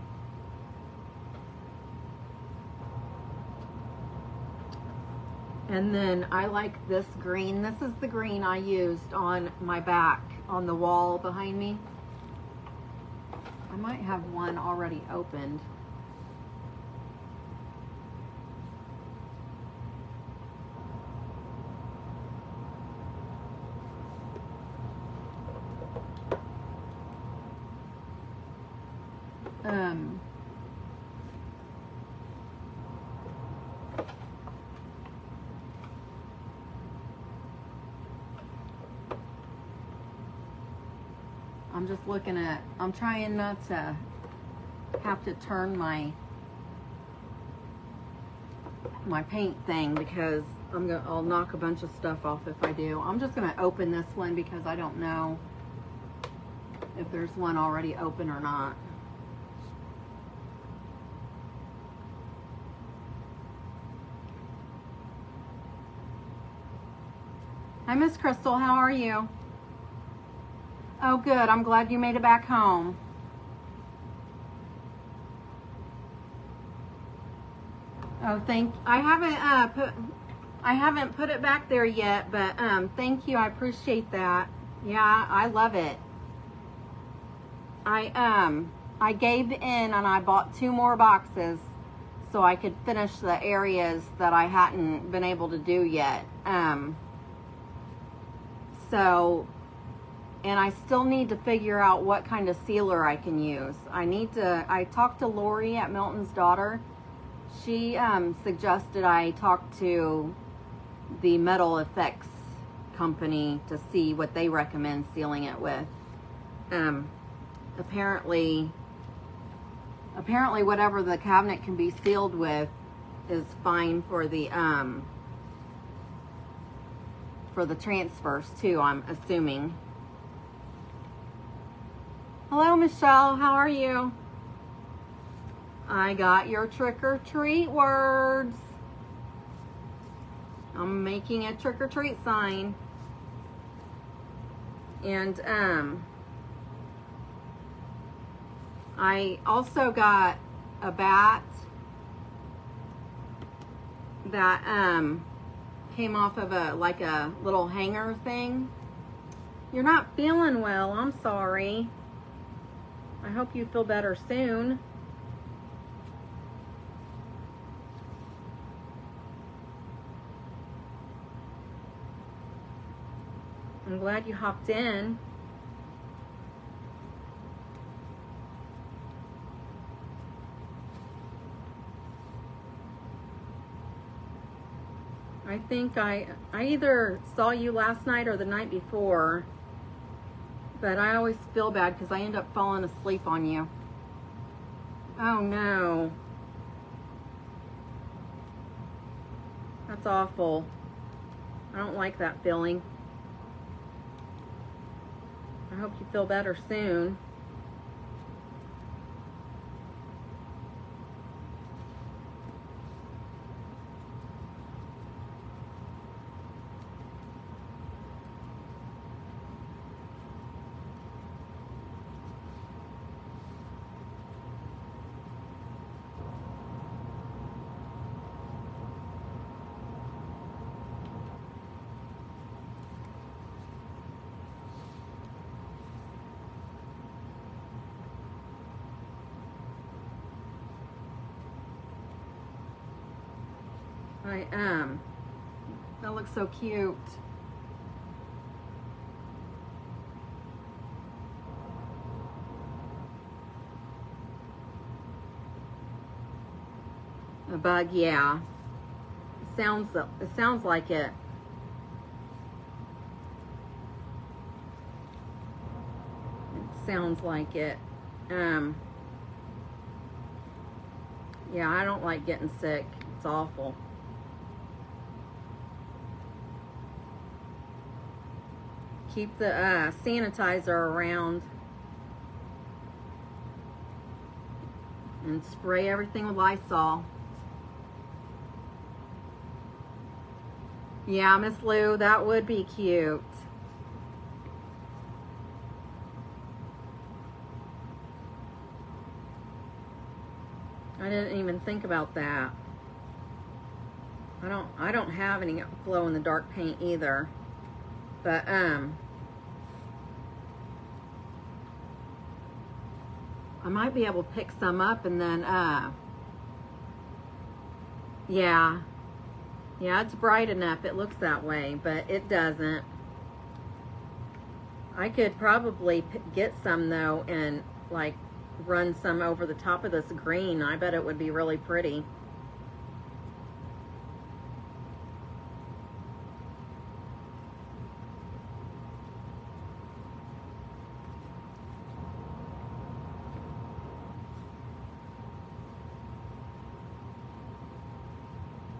And then I like this green. This is the green I used on my back on the wall behind me. I might have one already opened. I'm just looking at, I'm trying not to have to turn my paint thing because I'll knock a bunch of stuff off if I do. I'm just gonna open this one because I don't know if there's one already open or not. Hi, Miss Crystal, how are you? Oh, good, I'm glad you made it back home. Oh, I haven't put it back there yet, but thank you, I appreciate that. Yeah, I love it. I gave in and I bought 2 more boxes so I could finish the areas that I hadn't been able to do yet. And I still need to figure out what kind of sealer I can use. I talked to Lori at Milton's Daughter. She suggested I talk to the Metal Effects company to see what they recommend sealing it with. Apparently whatever the cabinet can be sealed with is fine for the transfers too, I'm assuming. Hello, Michelle, how are you? I got your trick or treat words. I'm making a trick or treat sign. And I also got a bat that came off of a little hanger thing. You're not feeling well, I'm sorry. I hope you feel better soon. I'm glad you hopped in. I think I either saw you last night or the night before, but I always feel bad because I end up falling asleep on you. Oh no. That's awful. I don't like that feeling. I hope you feel better soon. I am. That looks so cute. A bug, yeah. It sounds like it. It sounds like it. Yeah, I don't like getting sick. It's awful. Keep the sanitizer around and spray everything with Lysol. Yeah, Miss Lou, that would be cute. I didn't even think about that. I don't have any glow in the dark paint either. But I might be able to pick some up and then yeah, it's bright enough, it looks that way, but it doesn't. I could probably get some though and like run some over the top of this green. I bet it would be really pretty.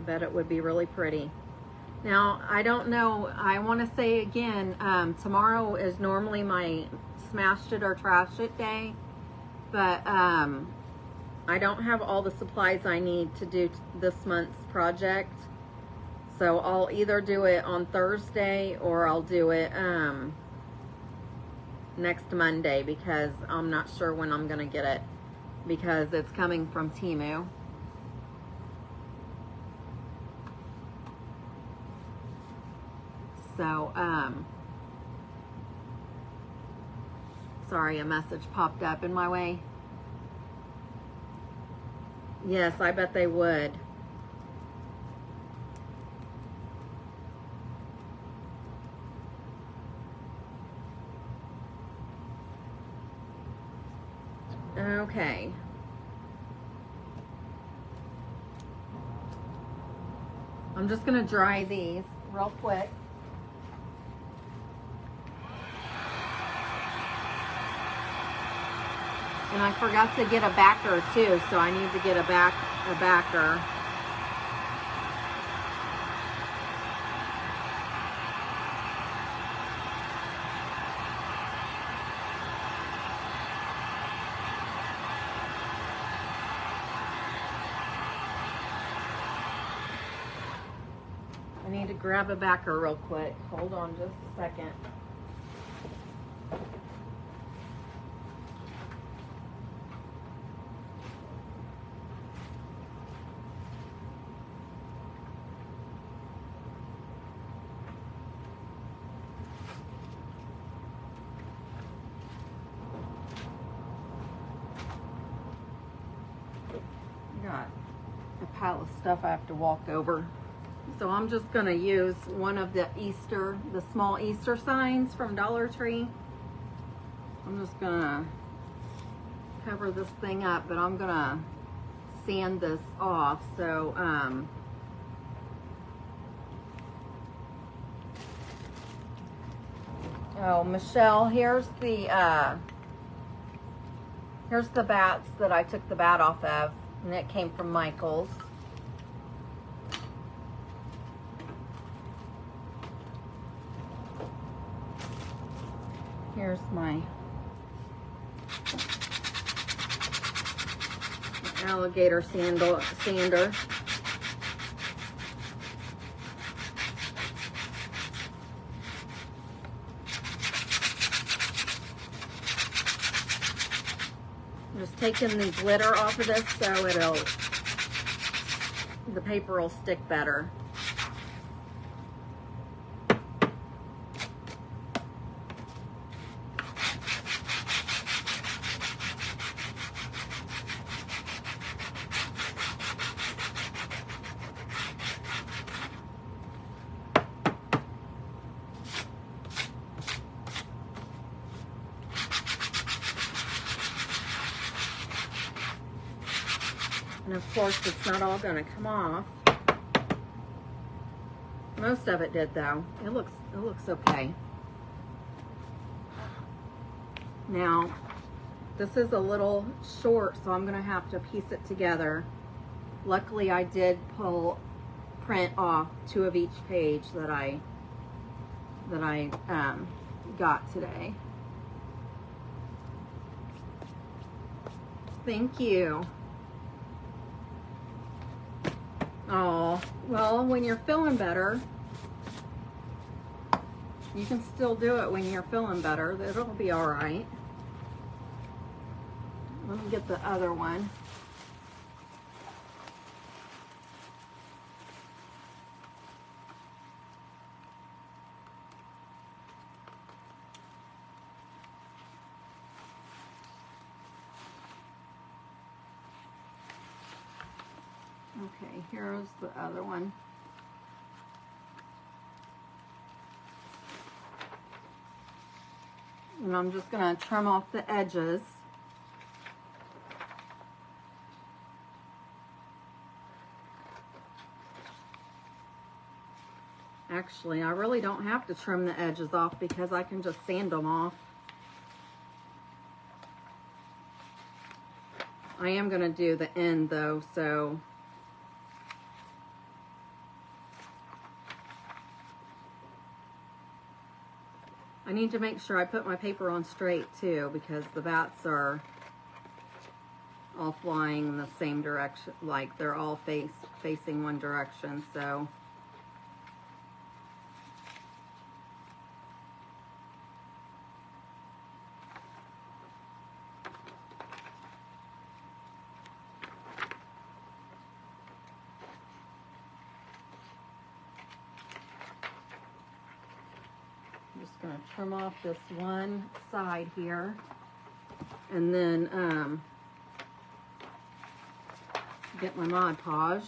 I bet it would be really pretty. Now, I don't know, I want to say again, tomorrow is normally my smashed it or trash it day, but I don't have all the supplies I need to do this month's project. So I'll either do it on Thursday or I'll do it next Monday, because I'm not sure when I'm gonna get it, because it's coming from Temu. So, sorry, a message popped up in my way. Yes, I bet they would. Okay. I'm just gonna dry these real quick. And I forgot to get a backer too, so I need to get a backer. I need to grab a backer real quick. Hold on just a second. Got a pile of stuff I have to walk over. So I'm just gonna use one of the small Easter signs from Dollar Tree. I'm just gonna cover this thing up, but I'm gonna sand this off. So, oh, Michelle, here's the bats that I took the bat off of, and it came from Michael's. Here's my alligator sander. I'm just taking the glitter off of this so the paper will stick better. And of course, it's not all going to come off. Most of it did, though. It looks okay. Now, this is a little short, so I'm going to have to piece it together. Luckily, I did print off 2 of each page that I got today. Thank you. Oh, well, when you're feeling better, you can still do it when you're feeling better. It'll be all right. Let me get the other one. Okay, here's the other one. And I'm just going to trim off the edges. Actually, I really don't have to trim the edges off because I can just sand them off. I am going to do the end though, so I need to make sure I put my paper on straight too, because the bats are all flying in the same direction, like they're all facing one direction, so. I'm just going to trim off this one side here, and then get my Mod Podge.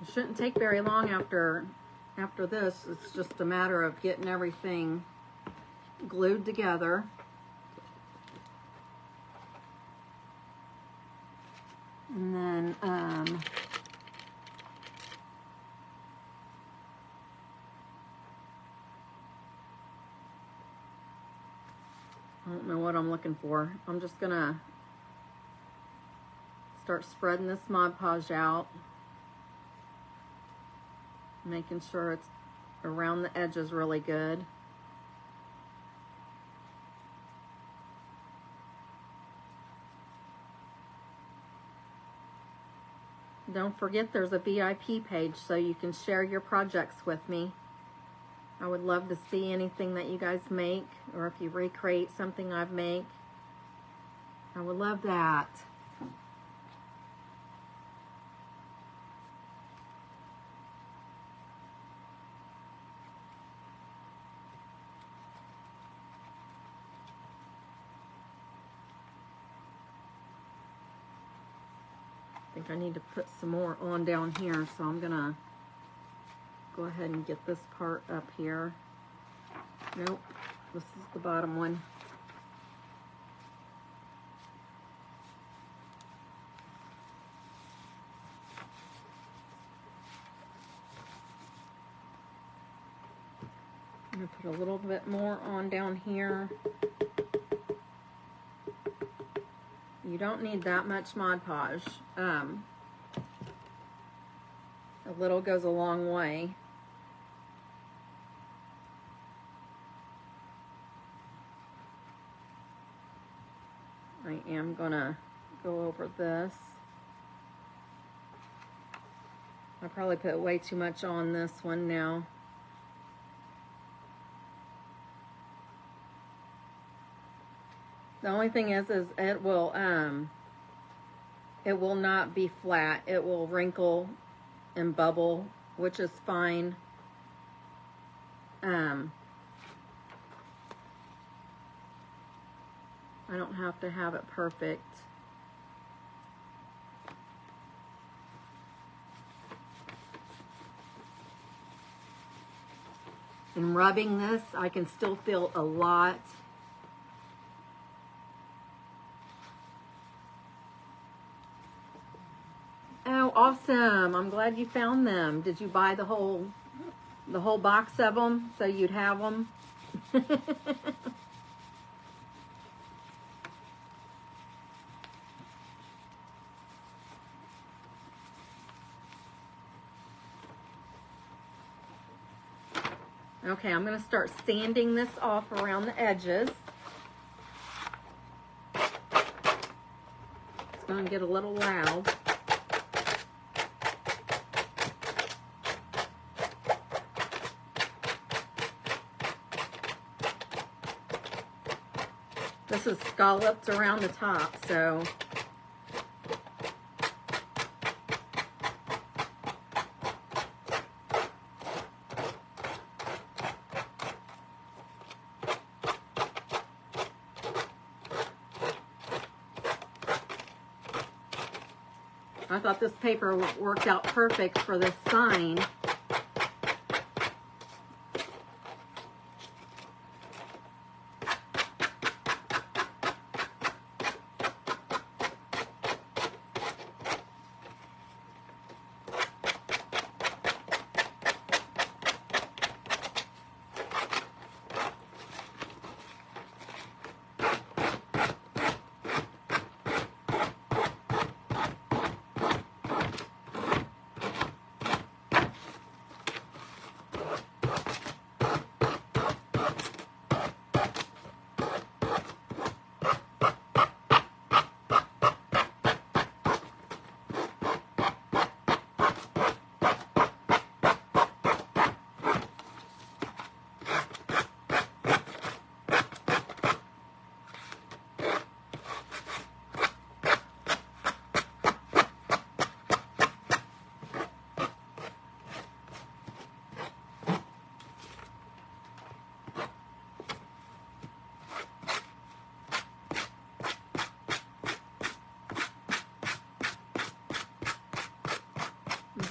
It shouldn't take very long after this. It's just a matter of getting everything glued together. And then I don't know what I'm looking for. I'm just gonna start spreading this Mod Podge out, making sure it's around the edges really good. Don't forget there's a VIP page so you can share your projects with me. I would love to see anything that you guys make, or if you recreate something I've made. I would love that. I think I need to put some more on down here, so I'm gonna go ahead and get this part up here. Nope, this is the bottom one. I'm gonna put a little bit more on down here. You don't need that much Mod Podge. A little goes a long way. I am gonna go over this. I probably put way too much on this one now. The only thing is it will not be flat. It will wrinkle and bubble, which is fine. I don't have to have it perfect. And rubbing this, I can still feel a lot. Oh, awesome. I'm glad you found them. Did you buy the whole box of them so you'd have them? Okay, I'm going to start sanding this off around the edges. It's going to get a little loud. This is scalloped around the top, so I thought this paper worked out perfect for this sign.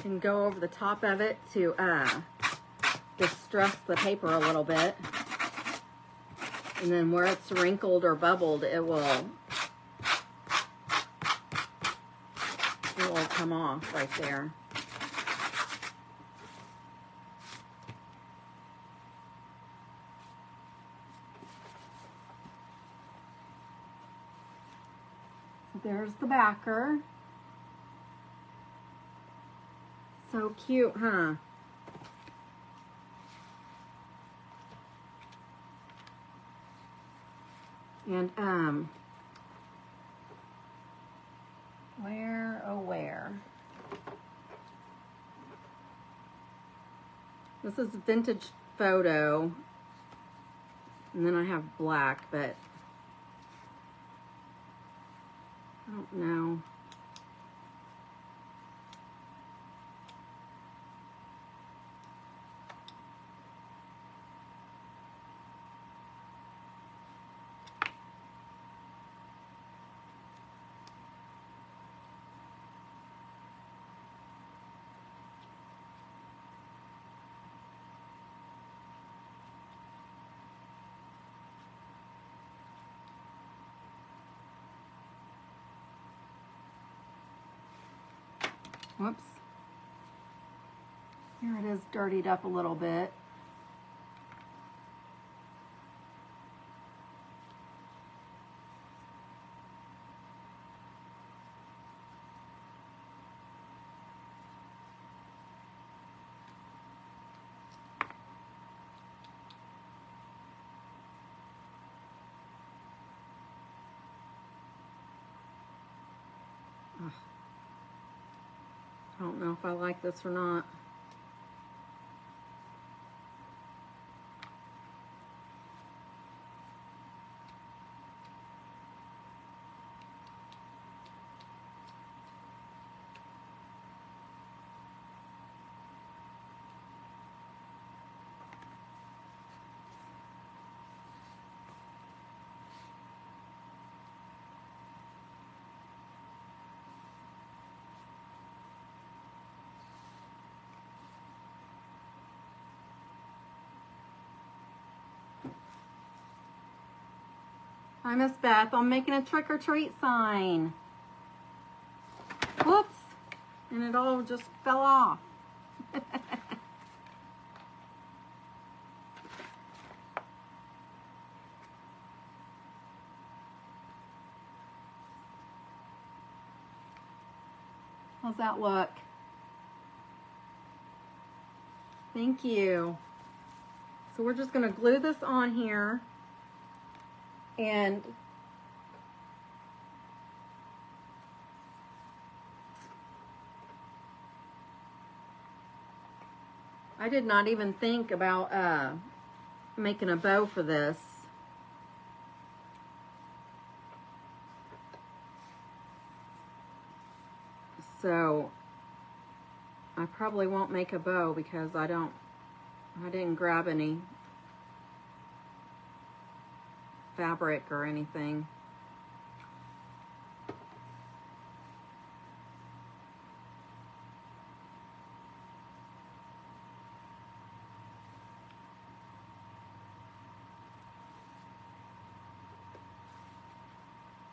and go over the top of it to distress the paper a little bit. And then where it's wrinkled or bubbled, it will come off right there. There's the backer. So cute, huh? And where? This is vintage photo. And then I have black, but I don't know. Whoops. Here it is, dirtied up a little bit. Ugh. I don't know if I like this or not. Hi, Miss Beth. I'm making a trick or treat sign. Whoops. And it all just fell off. How's that look? Thank you. So we're just going to glue this on here. And I did not even think about making a bow for this. So I probably won't make a bow because I didn't grab any fabric or anything.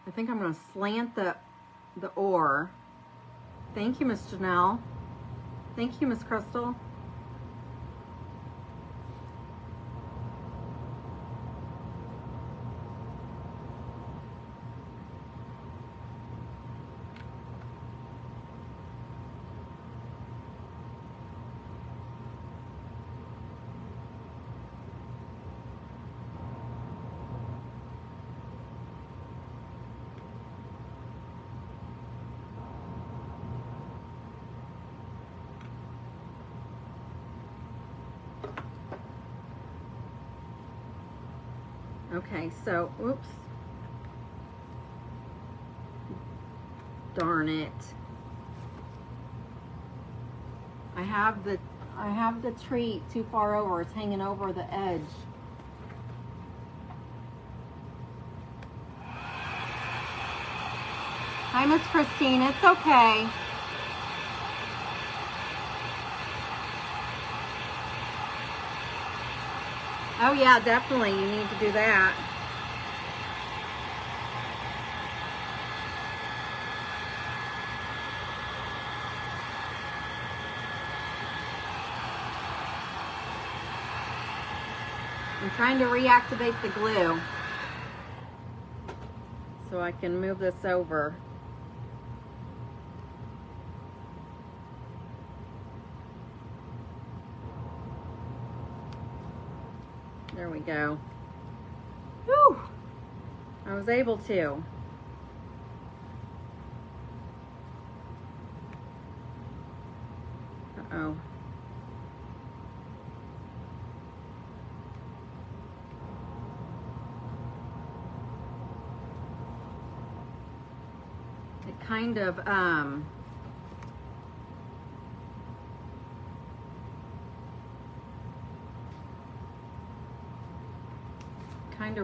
I think I'm going to slant the oar. Thank you, Miss Janelle. Thank you, Miss Crystal. Okay, so, oops. Darn it. I have the treat too far over. It's hanging over the edge. Hi, Miss Christine. It's okay. Oh yeah, definitely. You need to do that. I'm trying to reactivate the glue so I can move this over. There we go. Whew! I was able to. Uh-oh. It kind of,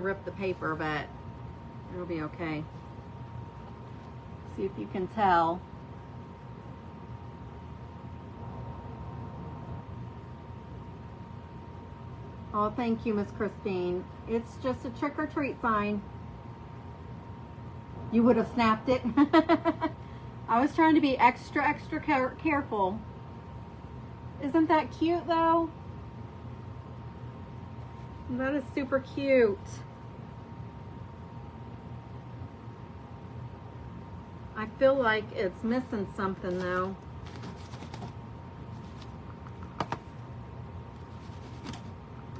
ripped the paper, but it'll be okay. See if you can tell. Oh, thank you, Miss Christine. It's just a trick or treat sign. You would have snapped it. I was trying to be extra careful. Isn't that cute though? That is super cute. I feel like it's missing something though.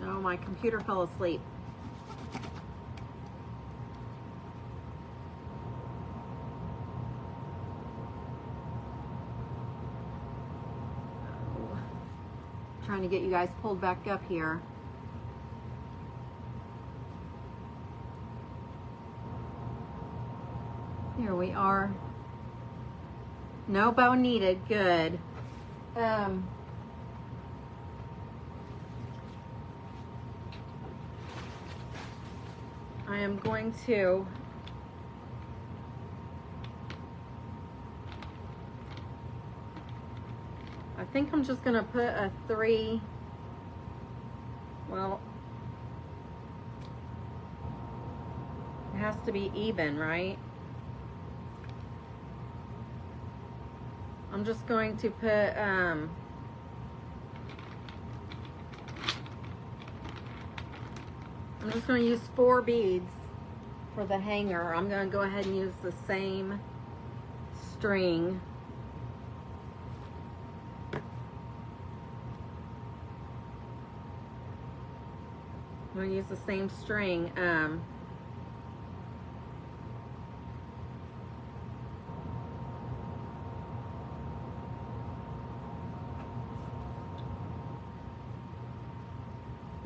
Oh, my computer fell asleep. Oh. Trying to get you guys pulled back up here. Here we are. No bow needed. Good. I am going to I think I'm just going to put a 3. Well, it has to be even, right? I'm just going to put I'm just going to use 4 beads for the hanger. I'm going to go ahead and use the same string. I'm going to use the same string.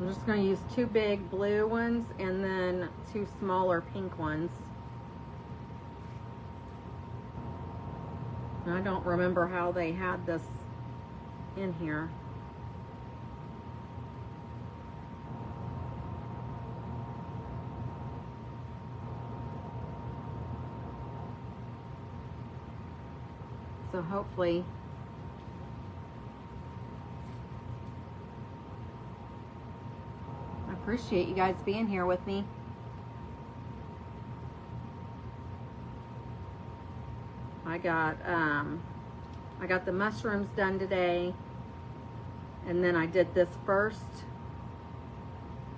I'm just going to use 2 big blue ones and then 2 smaller pink ones. And I don't remember how they had this in here. So hopefully I appreciate you guys being here with me. I got the mushrooms done today, and then I did this first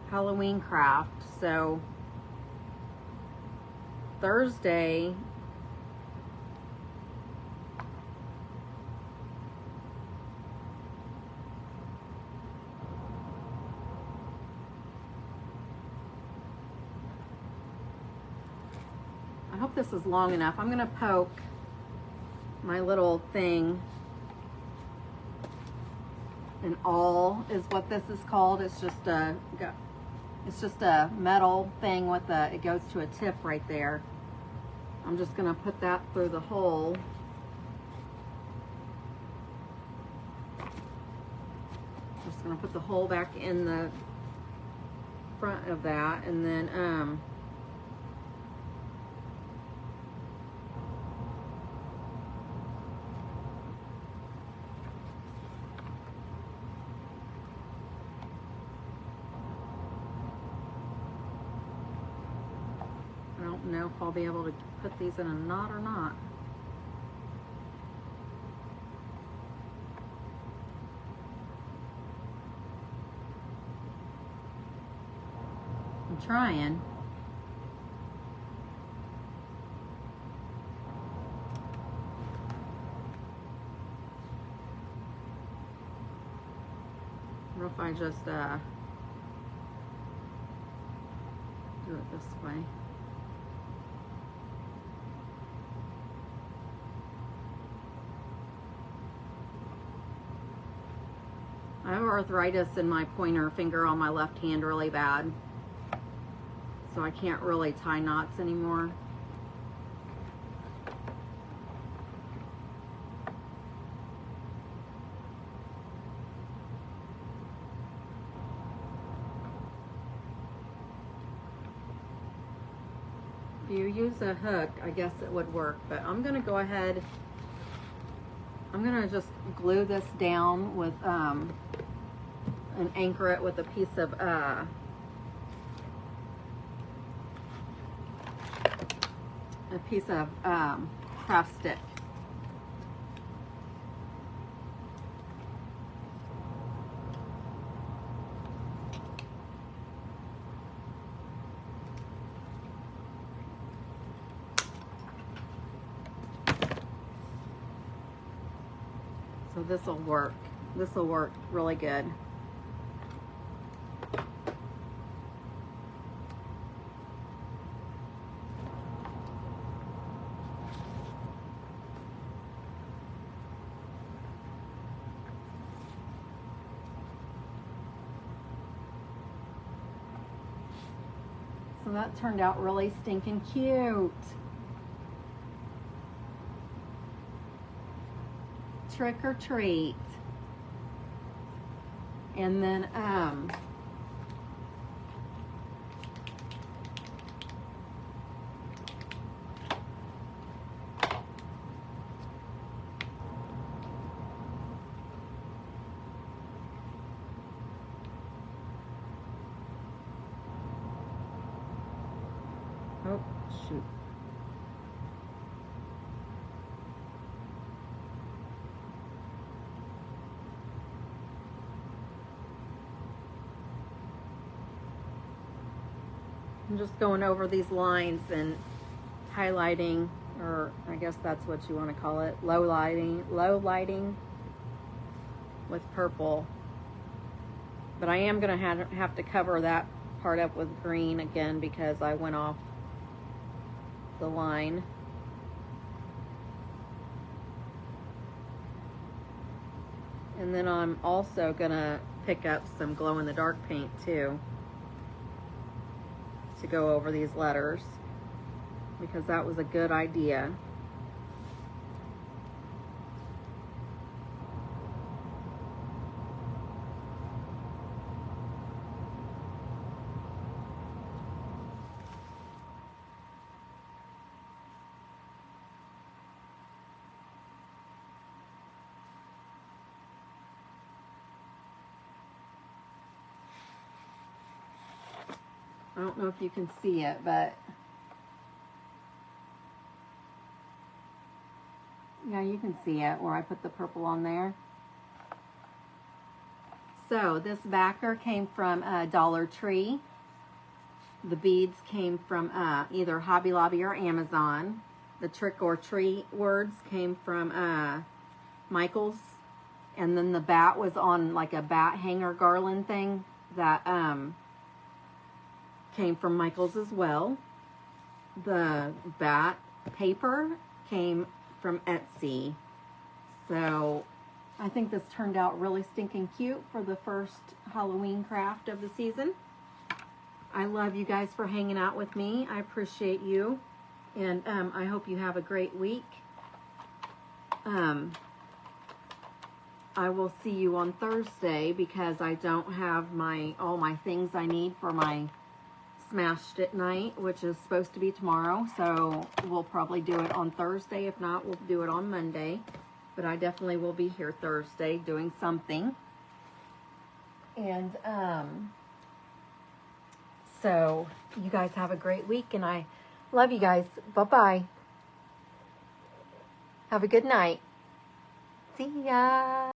Halloween craft. So Thursday I hope this is long enough. I'm gonna poke my little thing. An awl is what this is called. It's just a metal thing with it goes to a tip right there. I'm just gonna put that through the hole. Just gonna put the hole back in the front of that, and then don't know if I'll be able to put these in a knot or not. I'm trying. Or if I just do it this way. I have arthritis in my pointer finger on my left hand really bad, so I can't really tie knots anymore. If you use a hook, I guess it would work, but I'm gonna go ahead, I'm gonna just glue this down with and anchor it with a piece of craft stick. So this will work. This will work really good. So that turned out really stinking cute. Trick or treat. And then oh shoot. I'm just going over these lines and highlighting, or I guess that's what you want to call it, low lighting with purple. But I am going to have to cover that part up with green again because I went off the line. And then I'm also going to pick up some glow-in-the-dark paint too, to go over these letters, because that was a good idea. I don't know if you can see it, but yeah, you can see it where I put the purple on there. So this backer came from Dollar Tree. The beads came from either Hobby Lobby or Amazon. The trick or treat words came from Michael's. And then the bat was on like a bat hanger garland thing that came from Michael's as well. The bat paper came from Artsy. So I think this turned out really stinking cute for the first Halloween craft of the season. I love you guys for hanging out with me. I appreciate you. And I hope you have a great week. I will see you on Thursday because I don't have all my things I need for my Smashed It night, which is supposed to be tomorrow. So we'll probably do it on Thursday. If not, we'll do it on Monday. But I definitely will be here Thursday doing something. And so you guys have a great week, and I Love you guys. Bye-bye. Have a good night. See ya.